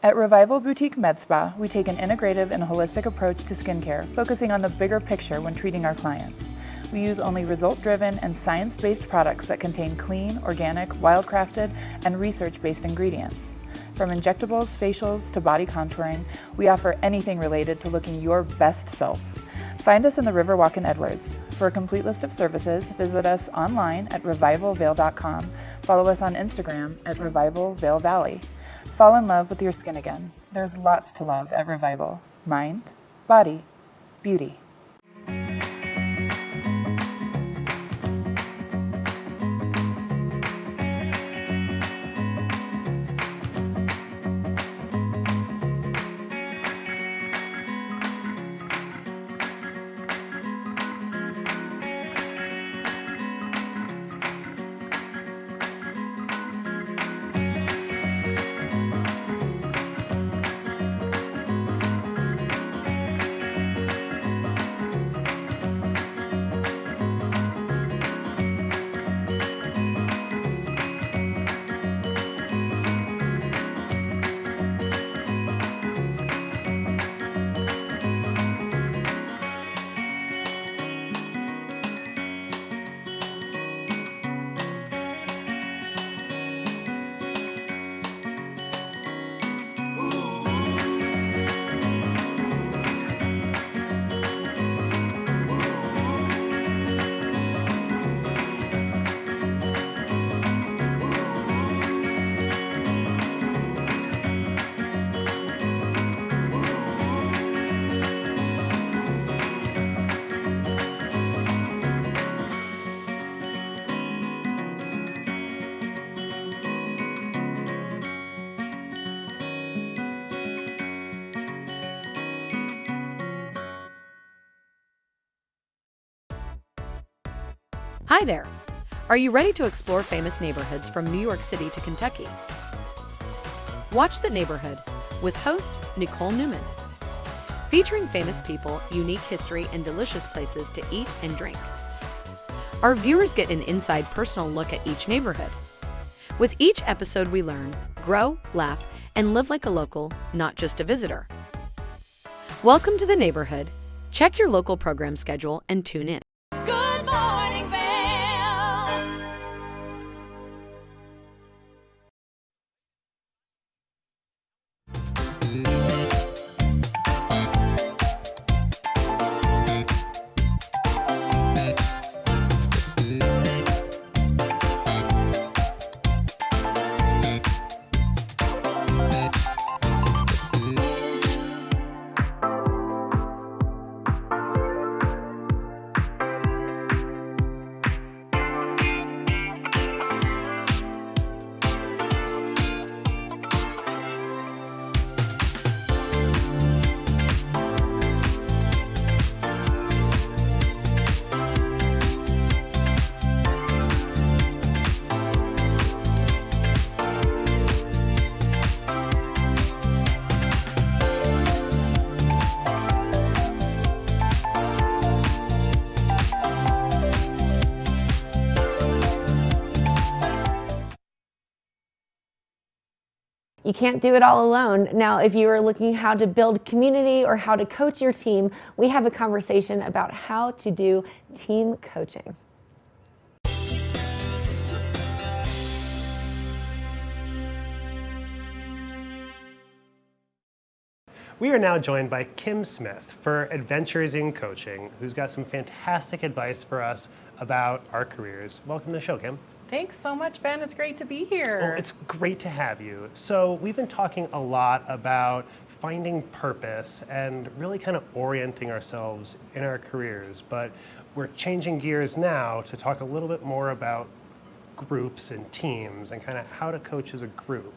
At Revival Boutique Med Spa, we take an integrative and holistic approach to skincare, focusing on the bigger picture when treating our clients. We use only result-driven and science-based products that contain clean, organic, wildcrafted, and research-based ingredients. From injectables, facials, to body contouring, we offer anything related to looking your best self. Find us in the Riverwalk in Edwards. For a complete list of services, visit us online at revivalvail.com. Follow us on Instagram at Revival Vail Valley. Fall in love with your skin again. There's lots to love at Revival. Mind, body, beauty. Hi there! Are you ready to explore famous neighborhoods from New York City to Kentucky? Watch The Neighborhood with host Nicole Newman. Featuring famous people, unique history, and delicious places to eat and drink. Our viewers get an inside personal look at each neighborhood. With each episode we learn, grow, laugh, and live like a local, not just a visitor. Welcome to The Neighborhood. Check your local program schedule and tune in. Good morning, Vail. You can't do it all alone. Now, if you are looking how to build community or how to coach your team, we have a conversation about how to do team coaching. We are now joined by Kim Smith for Adventures in Coaching, who's got some fantastic advice for us about our careers. Welcome to the show, Kim. Thanks so much, Ben. It's great to be here. Well, it's great to have you. So we've been talking a lot about finding purpose and really kind of orienting ourselves in our careers, but we're changing gears now to talk a little bit more about groups and teams and kind of how to coach as a group.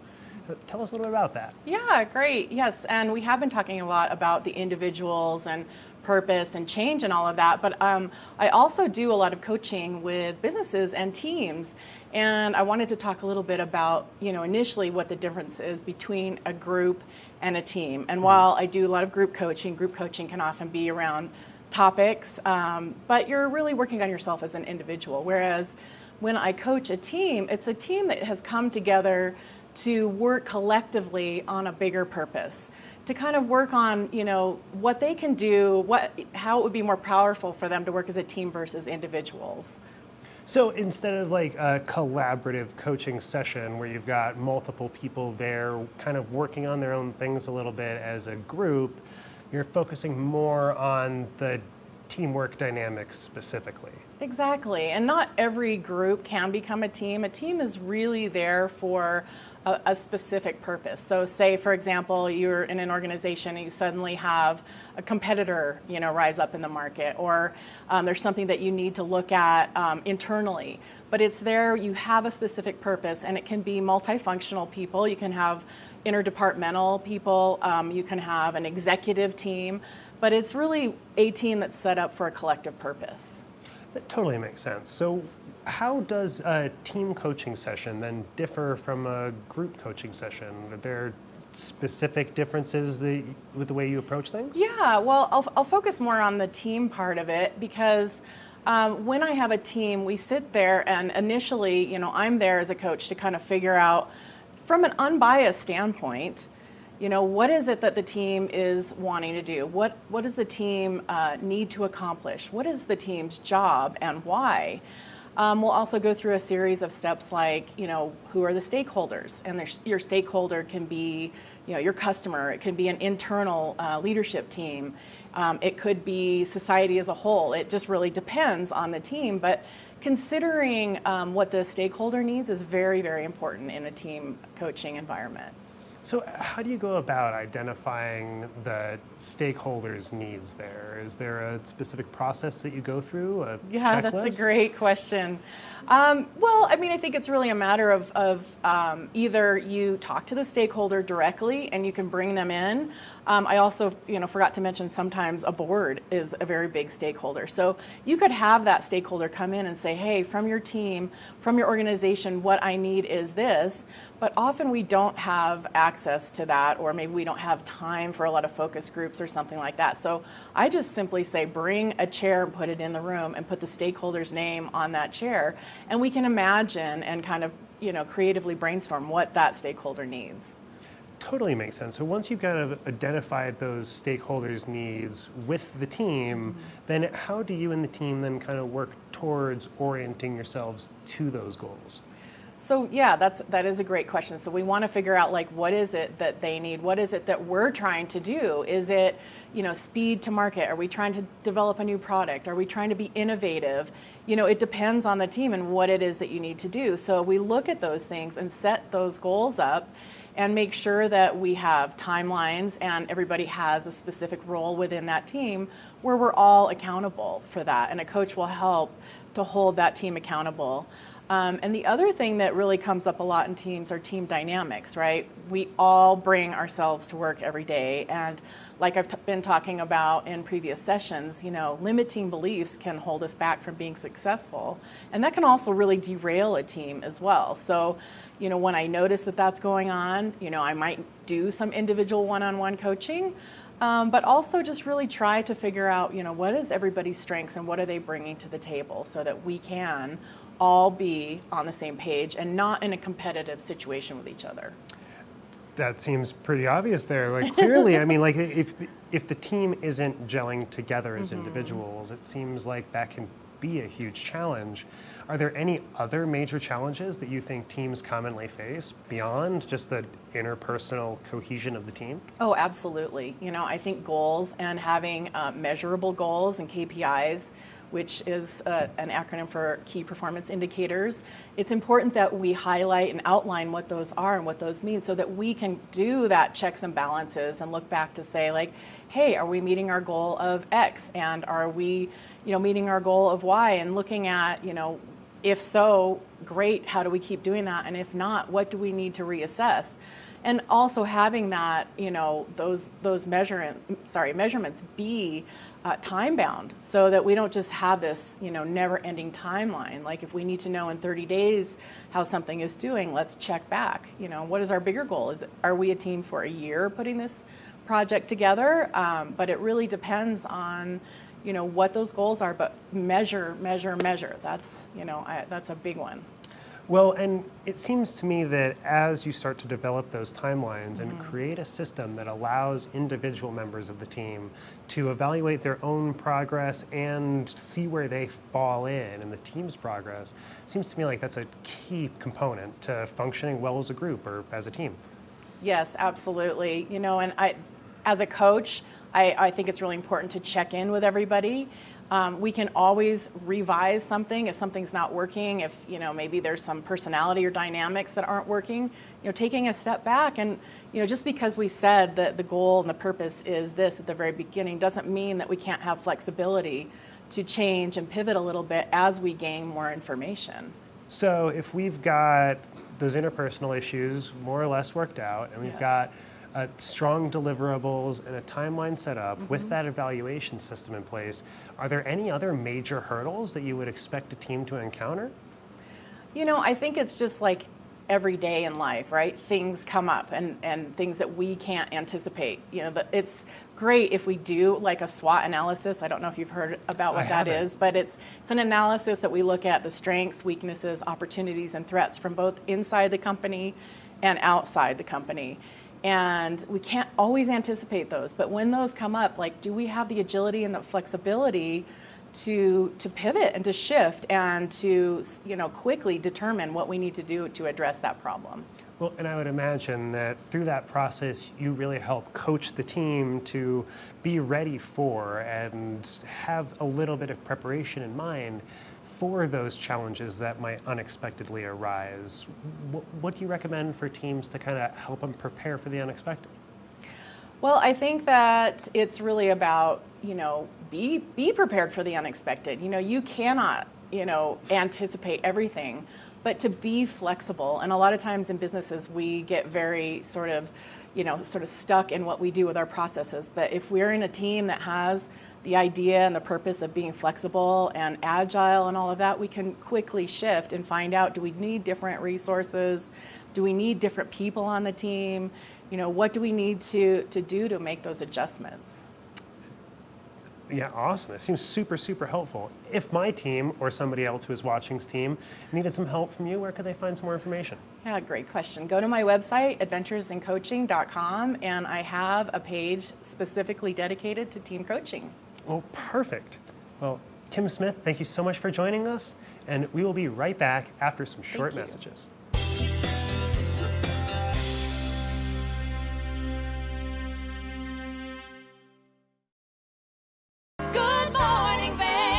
Tell us a little bit about that. Yeah, great. Yes, and we have been talking a lot about the individuals and purpose and change and all of that, but I also do a lot of coaching with businesses and teams, and I wanted to talk a little bit about, initially what the difference is between a group and a team. And while I do a lot of group coaching can often be around topics, but you're really working on yourself as an individual, whereas when I coach a team, it's a team that has come together to work collectively on a bigger purpose, to kind of work on, what they can do, how it would be more powerful for them to work as a team versus individuals. So instead of like a collaborative coaching session where you've got multiple people there kind of working on their own things a little bit as a group, you're focusing more on the teamwork dynamics specifically. Exactly, and not every group can become a team. A team is really there for a specific purpose. So say, for example, you're in an organization and you suddenly have a competitor, rise up in the market, or there's something that you need to look at internally. But it's there, you have a specific purpose, and it can be multifunctional people. You can have interdepartmental people, you can have an executive team, but it's really a team that's set up for a collective purpose. That totally makes sense. So how does a team coaching session then differ from a group coaching session? Are there specific differences with the way you approach things? Yeah, well, I'll focus more on the team part of it because when I have a team, we sit there and initially, I'm there as a coach to kind of figure out from an unbiased standpoint, what is it that the team is wanting to do? What does the team need to accomplish? What is the team's job and why? We'll also go through a series of steps like, who are the stakeholders? And your stakeholder can be, your customer. It can be an internal leadership team. It could be society as a whole. It just really depends on the team. But considering what the stakeholder needs is very, very important in a team coaching environment. So how do you go about identifying the stakeholders' needs there? Is there a specific process that you go through, Yeah, checklist? That's a great question. Well, I think it's really a matter of either you talk to the stakeholder directly and you can bring them in. I also, forgot to mention sometimes a board is a very big stakeholder. So you could have that stakeholder come in and say, hey, from your team, from your organization, what I need is this. But often we don't have access to that, or maybe we don't have time for a lot of focus groups or something like that. So I just simply say, bring a chair and put it in the room and put the stakeholder's name on that chair. And we can imagine and kind of, creatively brainstorm what that stakeholder needs. Totally makes sense. So once you've kind of identified those stakeholders' needs with the team, then how do you and the team then kind of work towards orienting yourselves to those goals? So yeah, that is a great question. So we want to figure out what is it that they need? What is it that we're trying to do? Is it, speed to market? Are we trying to develop a new product? Are we trying to be innovative? It depends on the team and what it is that you need to do. So we look at those things and set those goals up and make sure that we have timelines and everybody has a specific role within that team where we're all accountable for that. And a coach will help to hold that team accountable. And the other thing that really comes up a lot in teams are team dynamics, right? We all bring ourselves to work every day. And like I've been talking about in previous sessions, limiting beliefs can hold us back from being successful. And that can also really derail a team as well. So, when I notice that that's going on, I might do some individual one-on-one coaching, but also just really try to figure out, what is everybody's strengths and what are they bringing to the table so that we can all be on the same page and not in a competitive situation with each other. That seems pretty obvious there. Clearly, if the team isn't gelling together as individuals, it seems like that can be a huge challenge. Are there any other major challenges that you think teams commonly face beyond just the interpersonal cohesion of the team? Oh, absolutely. I think goals and having measurable goals and KPIs, which is an acronym for key performance indicators. It's important that we highlight and outline what those are and what those mean so that we can do that checks and balances and look back to say hey, are we meeting our goal of X? And are we, meeting our goal of Y? And looking at, if so, great, how do we keep doing that? And if not, what do we need to reassess? And also having that, those measurements be time bound so that we don't just have this, never-ending timeline. Like if we need to know in 30 days how something is doing, let's check back. What is our bigger goal? Are we a team for a year putting this project together? But it really depends on, what those goals are. But measure. That's, that's a big one. Well, and it seems to me that as you start to develop those timelines and create a system that allows individual members of the team to evaluate their own progress and see where they fall in the team's progress, seems to me like that's a key component to functioning well as a group or as a team. Yes, absolutely. You know, and as a coach, I think it's really important to check in with everybody. We can always revise something if something's not working, if, you know, maybe there's some personality or dynamics that aren't working, you know, taking a step back and, you know, just because we said that the goal and the purpose is this at the very beginning doesn't mean that we can't have flexibility to change and pivot a little bit as we gain more information. So if we've got those interpersonal issues more or less worked out and we've got strong deliverables and a timeline set up with that evaluation system in place, are there any other major hurdles that you would expect a team to encounter? You know, I think it's just like every day in life, right? Things come up and things that we can't anticipate. You know, it's great if we do like a SWOT analysis. I don't know if you've heard about what that is, but it's an analysis that we look at the strengths, weaknesses, opportunities, and threats from both inside the company and outside the company. And we can't always anticipate those, but when those come up, like, do we have the agility and the flexibility to pivot and to shift and to, you know, quickly determine what we need to do to address that problem? Well, and I would imagine that through that process, you really help coach the team to be ready for and have a little bit of preparation in mind for those challenges that might unexpectedly arise. What do you recommend for teams to kind of help them prepare for the unexpected? Well, I think that it's really about, you know, be prepared for the unexpected. You know, you cannot, you know, anticipate everything, but to be flexible. And a lot of times in businesses, we get very sort of stuck in what we do with our processes. But if we're in a team that has the idea and the purpose of being flexible and agile and all of that, we can quickly shift and find out, do we need different resources? Do we need different people on the team? You know, what do we need to do to make those adjustments? Yeah, awesome. It seems super, super helpful. If my team or somebody else who is watching's team needed some help from you, where could they find some more information? Yeah, great question. Go to my website, adventuresincoaching.com, and I have a page specifically dedicated to team coaching. Well, perfect. Well, Kim Smith, thank you so much for joining us, and we will be right back after some short messages. Good morning, Vail.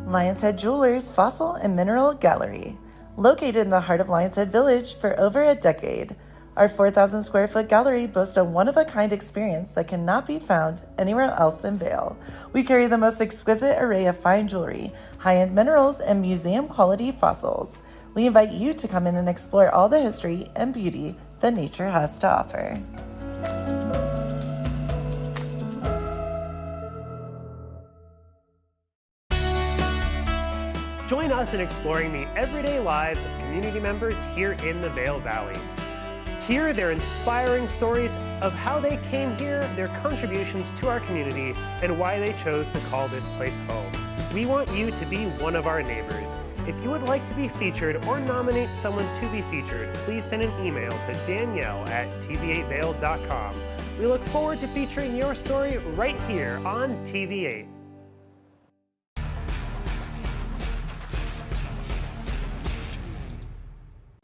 Lion's Head Jewelers Fossil and Mineral Gallery. Located in the heart of Lion's Head Village for over a decade, our 4,000 square foot gallery boasts a one-of-a-kind experience that cannot be found anywhere else in Vail. We carry the most exquisite array of fine jewelry, high-end minerals, and museum-quality fossils. We invite you to come in and explore all the history and beauty that nature has to offer. Join us in exploring the everyday lives of community members here in the Vail Valley. Hear their inspiring stories of how they came here, their contributions to our community, and why they chose to call this place home. We want you to be one of our neighbors. If you would like to be featured or nominate someone to be featured, please send an email to danielle@tv8vail.com. We look forward to featuring your story right here on TV8.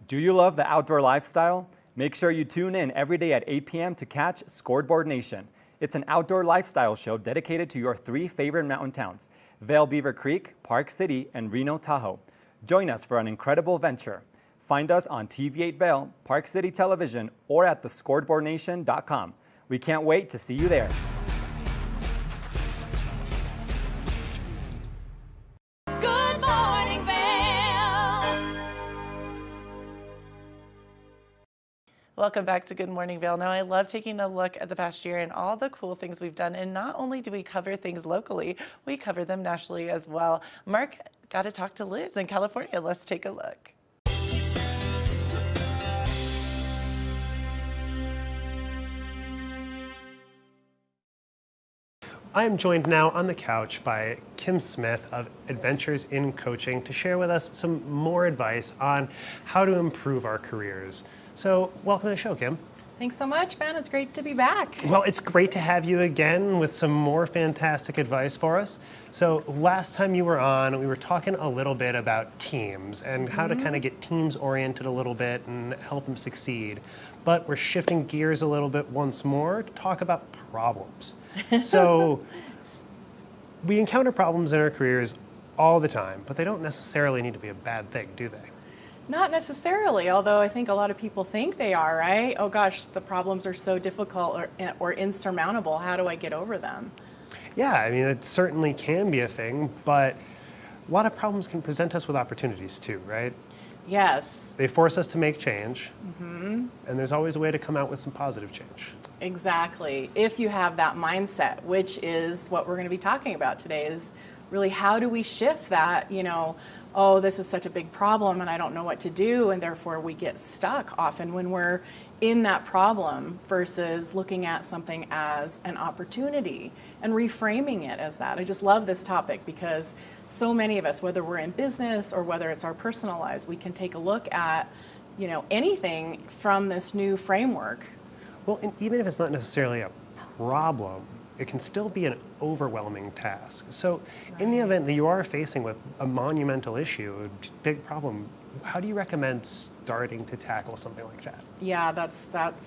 Do you love the outdoor lifestyle? Make sure you tune in every day at 8 p.m. to catch Scoreboard Nation. It's an outdoor lifestyle show dedicated to your 3 favorite mountain towns, Vail Beaver Creek, Park City, and Reno Tahoe. Join us for an incredible venture. Find us on TV8 Vail, Park City Television, or at thescoreboardnation.com. We can't wait to see you there. Welcome back to Good Morning Vail. Now, I love taking a look at the past year and all the cool things we've done. And not only do we cover things locally, we cover them nationally as well. Mark got to talk to Liz in California. Let's take a look. I am joined now on the couch by Kim Smith of Adventures in Coaching to share with us some more advice on how to improve our careers. So welcome to the show, Kim. Thanks so much, Ben. It's great to be back. Well, it's great to have you again with some more fantastic advice for us. So last time you were on, we were talking a little bit about teams and how to kind of get teams oriented a little bit and help them succeed. But we're shifting gears a little bit once more to talk about problems. So we encounter problems in our careers all the time, but they don't necessarily need to be a bad thing, do they? Not necessarily, although I think a lot of people think they are, right? Oh gosh, the problems are so difficult or insurmountable. How do I get over them? Yeah, I mean, it certainly can be a thing, but a lot of problems can present us with opportunities too, right? Yes. They force us to make change, and there's always a way to come out with some positive change. Exactly. If you have that mindset, which is what we're going to be talking about today, is really how do we shift that, oh, this is such a big problem and I don't know what to do, and therefore we get stuck often when we're in that problem versus looking at something as an opportunity and reframing it as that. I just love this topic because so many of us, whether we're in business or whether it's our personal lives, we can take a look at, anything from this new framework. Well, and even if it's not necessarily a problem, it can still be an overwhelming task. So in the event that you are facing with a monumental issue, a big problem, how do you recommend starting to tackle something like that? Yeah, that's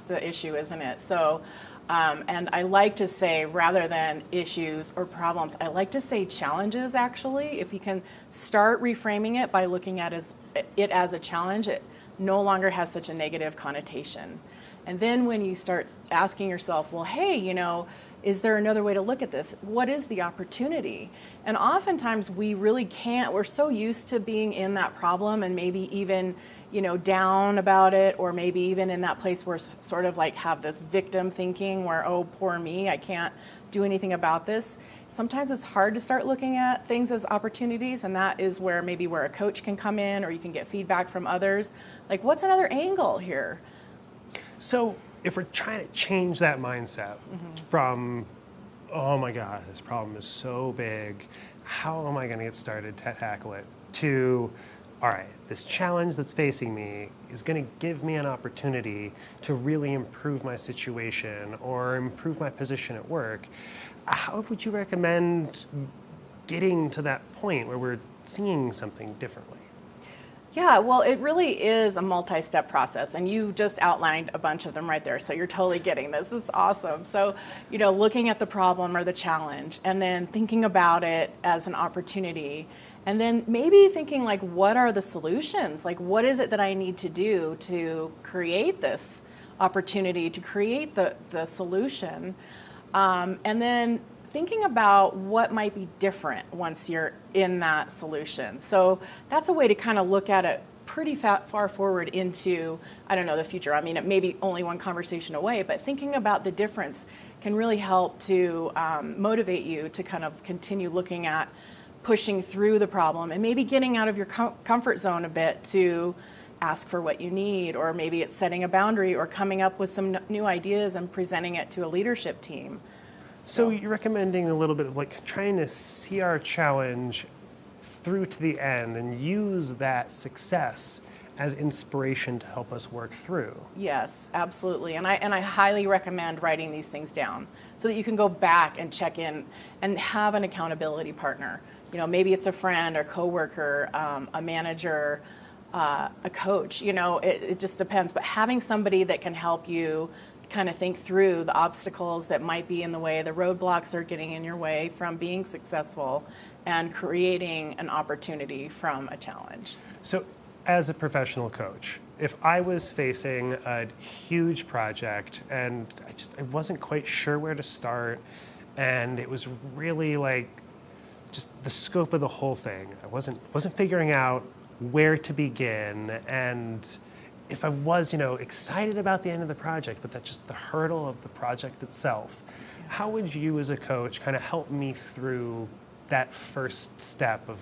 the issue, isn't it? So, and I like to say, rather than issues or problems, I like to say challenges, actually. If you can start reframing it by looking at it as a challenge, it no longer has such a negative connotation. And then when you start asking yourself, well, hey, is there another way to look at this? What is the opportunity? And oftentimes we really can't. We're so used to being in that problem and maybe even, down about it, or maybe even in that place where sort of like have this victim thinking where, oh, poor me, I can't do anything about this. Sometimes it's hard to start looking at things as opportunities, and that is where a coach can come in, or you can get feedback from others. Like, what's another angle here? So if we're trying to change that mindset from, oh my God, this problem is so big, how am I going to get started to tackle it, to, all right, this challenge that's facing me is going to give me an opportunity to really improve my situation or improve my position at work, how would you recommend getting to that point where we're seeing something differently? Yeah, well, it really is a multi-step process, and you just outlined a bunch of them right there, so you're totally getting this. It's awesome. So, looking at the problem or the challenge, and then thinking about it as an opportunity, and then maybe thinking, like, what are the solutions? Like, what is it that I need to do to create this opportunity, to create the solution? And then thinking about what might be different once you're in that solution. So that's a way to kind of look at it pretty far forward into, the future. I mean, it may be only one conversation away, but thinking about the difference can really help to motivate you to kind of continue looking at pushing through the problem and maybe getting out of your comfort zone a bit to ask for what you need, or maybe it's setting a boundary or coming up with some new ideas and presenting it to a leadership team. So you're recommending a little bit of like trying to see our challenge through to the end and use that success as inspiration to help us work through. Yes, absolutely. And I highly recommend writing these things down so that you can go back and check in and have an accountability partner. Maybe it's a friend or coworker, a manager, a coach, it just depends. But having somebody that can help you kind of think through the obstacles that might be in the way, the roadblocks that are getting in your way from being successful and creating an opportunity from a challenge. So as a professional coach, if I was facing a huge project and I wasn't quite sure where to start, and it was really like just the scope of the whole thing, I wasn't figuring out where to begin, and if I was, excited about the end of the project, but that's just the hurdle of the project itself, how would you as a coach kind of help me through that first step of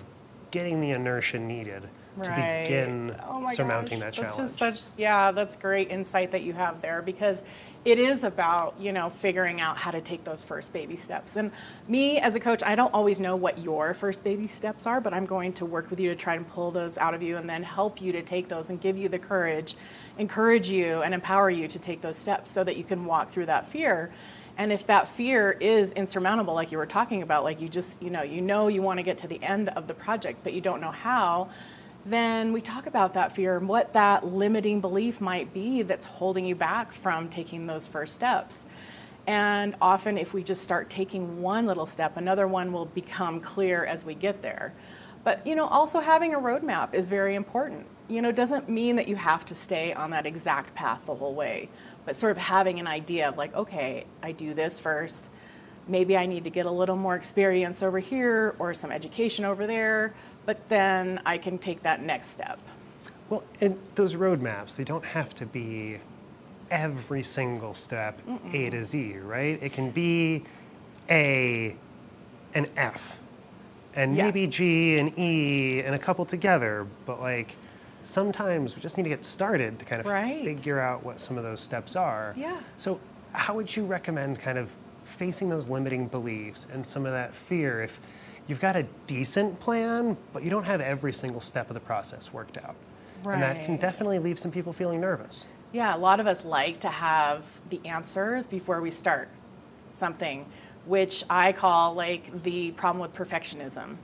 getting the inertia needed to begin surmounting that challenge? That's great insight that you have there, because it is about, figuring out how to take those first baby steps. And me as a coach, I don't always know what your first baby steps are, but I'm going to work with you to try and pull those out of you and then help you to take those and give you the courage, encourage you and empower you to take those steps so that you can walk through that fear. And if that fear is insurmountable, like you were talking about, like you just, you want to get to the end of the project, but you don't know how, then we talk about that fear and what that limiting belief might be that's holding you back from taking those first steps. And often if we just start taking one little step, another one will become clear as we get there. But, also having a roadmap is very important. It doesn't mean that you have to stay on that exact path the whole way, but sort of having an idea of like, okay, I do this first. Maybe I need to get a little more experience over here or some education over there, but then I can take that next step. Well, and those roadmaps, they don't have to be every single step A to Z, right? It can be A and F, and maybe G and E and a couple together, but like sometimes we just need to get started to kind of figure out what some of those steps are. Yeah. So how would you recommend kind of facing those limiting beliefs and some of that fear if you've got a decent plan, but you don't have every single step of the process worked out? And that can definitely leave some people feeling nervous. Yeah, a lot of us like to have the answers before we start something, which I call like the problem with perfectionism.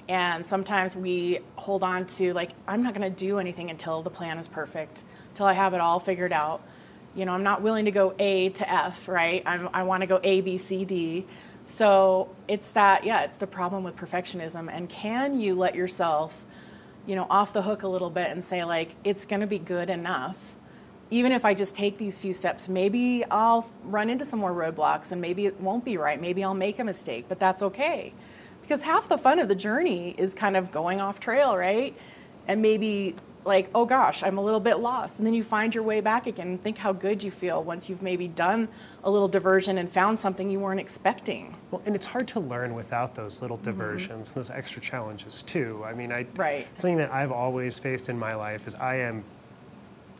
And sometimes we hold on to like, I'm not going to do anything until the plan is perfect, until I have it all figured out. I'm not willing to go A to F, right? I want to go A, B, C, D. So it's the problem with perfectionism. And can you let yourself, off the hook a little bit and say like, it's going to be good enough. Even if I just take these few steps, maybe I'll run into some more roadblocks and maybe it won't be right. Maybe I'll make a mistake, but that's okay. Because half the fun of the journey is kind of going off trail, right? And maybe like, oh gosh, I'm a little bit lost. And then you find your way back again and think how good you feel once you've maybe done a little diversion and found something you weren't expecting. Well, and it's hard to learn without those little diversions, and those extra challenges too. I mean, something that I've always faced in my life is I am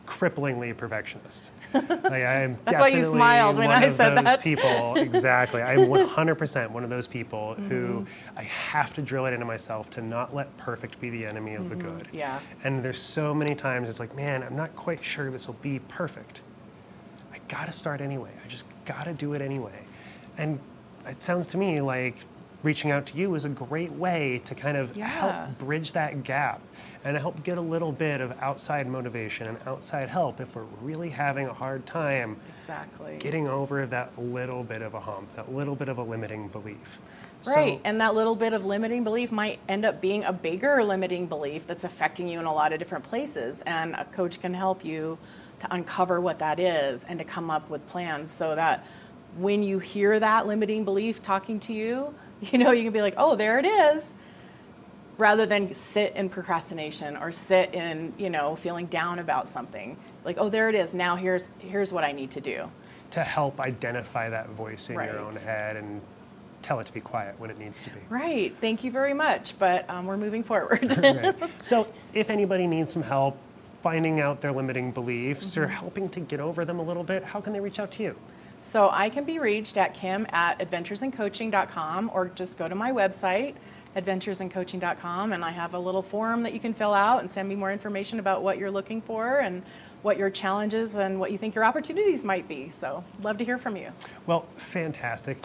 cripplingly perfectionist. Like I am That's why you smiled when I said that. People, exactly. I'm 100% one of those people who I have to drill it into myself to not let perfect be the enemy of the good. Yeah. And there's so many times it's like, man, I'm not quite sure this will be perfect. I gotta start anyway. I just gotta do it anyway. And it sounds to me like reaching out to you is a great way to kind of help bridge that gap and help get a little bit of outside motivation and outside help if we're really having a hard time getting over that little bit of a hump, that little bit of a limiting belief. Right, and that little bit of limiting belief might end up being a bigger limiting belief that's affecting you in a lot of different places, and a coach can help you to uncover what that is and to come up with plans so that when you hear that limiting belief talking to you, you can be like, oh, there it is, rather than sit in procrastination or sit in, feeling down about something. Like, oh, there it is. Now here's what I need to do. To help identify that voice in your own head and tell it to be quiet when it needs to be. Right. Thank you very much. But we're moving forward. Right. So if anybody needs some help finding out their limiting beliefs or helping to get over them a little bit, how can they reach out to you? So I can be reached at kim@adventuresandcoaching.com, or just go to my website, adventuresandcoaching.com, and I have a little form that you can fill out and send me more information about what you're looking for and what your challenges and what you think your opportunities might be. So love to hear from you. Well, fantastic.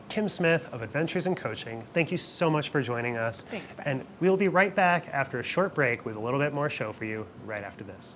Kim Smith of Adventures in Coaching, thank you so much for joining us. Thanks, Ben. And we'll be right back after a short break with a little bit more show for you right after this.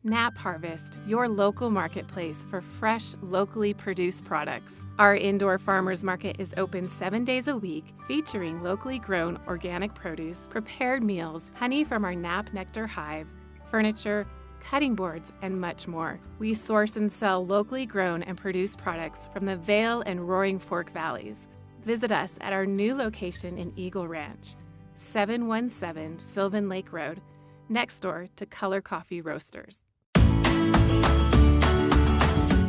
Nap Harvest, your local marketplace for fresh, locally produced products. Our indoor farmers market is open 7 days a week, featuring locally grown organic produce, prepared meals, honey from our Nap Nectar hive, furniture, cutting boards, and much more. We source and sell locally grown and produced products from the Vail and Roaring Fork valleys. Visit us at our new location in Eagle Ranch, 717 Sylvan Lake Road, next door to Color Coffee Roasters.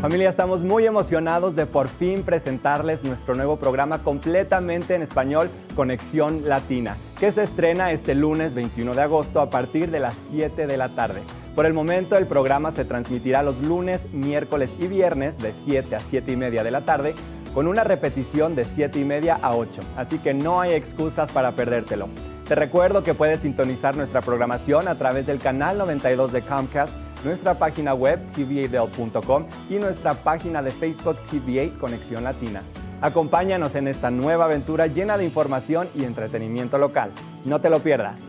Familia, estamos muy emocionados de por fin presentarles nuestro nuevo programa completamente en español, Conexión Latina, que se estrena este lunes 21 de agosto a partir de las 7 de la tarde. Por el momento, el programa se transmitirá los lunes, miércoles y viernes de 7 a 7 y media de la tarde, con una repetición de 7 y media a 8, así que no hay excusas para perdértelo. Te recuerdo que puedes sintonizar nuestra programación a través del canal 92 de Comcast, nuestra página web tv8vail.com y nuestra página de Facebook TV8 Conexión Latina. Acompáñanos en esta nueva aventura llena de información y entretenimiento local. No te lo pierdas.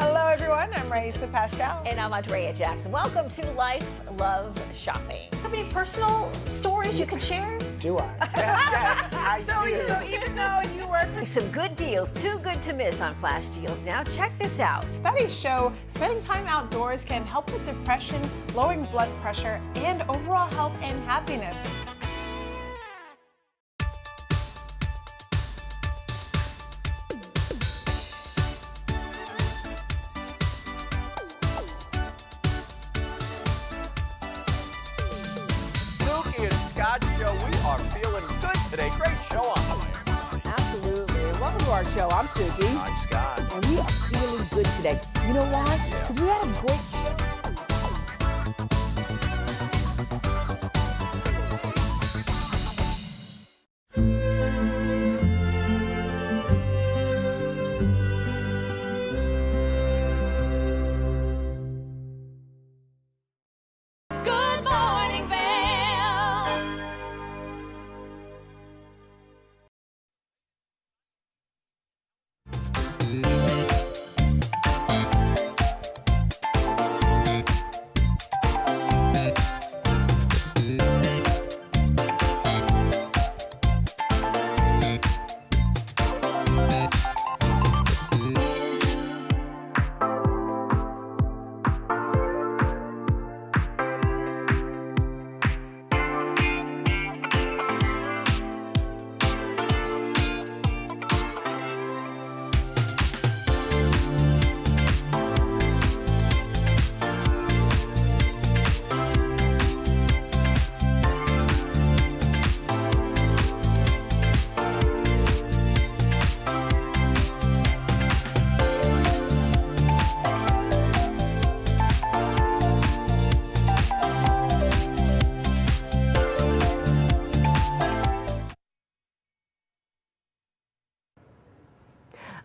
Hello, everyone. I'm Raisa Pascal. And I'm Andrea Jackson. Welcome to Life, Love, Shopping. Have any personal stories you can share? Do I? Yes, I do. So even though you work for some good deals, too good to miss on flash deals. Now check this out. Studies show spending time outdoors can help with depression, lowering blood pressure, and overall health and happiness. Snooki and Scott Show, we are feeling good today. Great show on the way. Absolutely. Welcome to our show. I'm Suki. I'm Scott. And we are feeling good today. You know why? Because we had a great show. Good morning, Vail.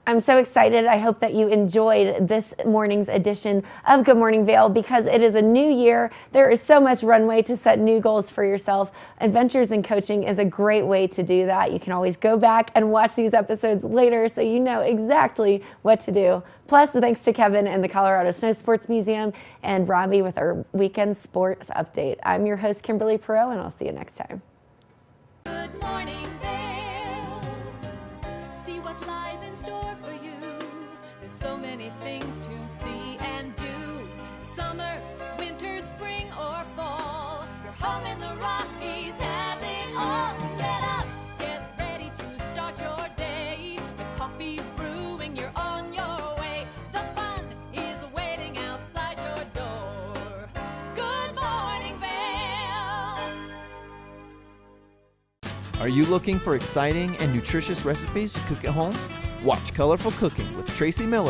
I'm so excited. I hope that you enjoyed this morning's edition of Good Morning Vail because it is a new year. There is so much runway to set new goals for yourself. Adventures in Coaching is a great way to do that. You can always go back and watch these episodes later so you know exactly what to do. Plus, thanks to Kevin and the Colorado Snow Sports Museum and Robbie with our weekend sports update. I'm your host, Kimberly Perot, and I'll see you next time. Good morning, Vail. See what lies in store for you. There's so many things to see and do. Summer, winter, spring, or fall. Your home in the Rockies has it all. So get up, get ready to start your day. The coffee's brewing, you're on your way. The fun is waiting outside your door. Good morning, Vail. Are you looking for exciting and nutritious recipes to cook at home? Watch Colorful Cooking with Tracy Miller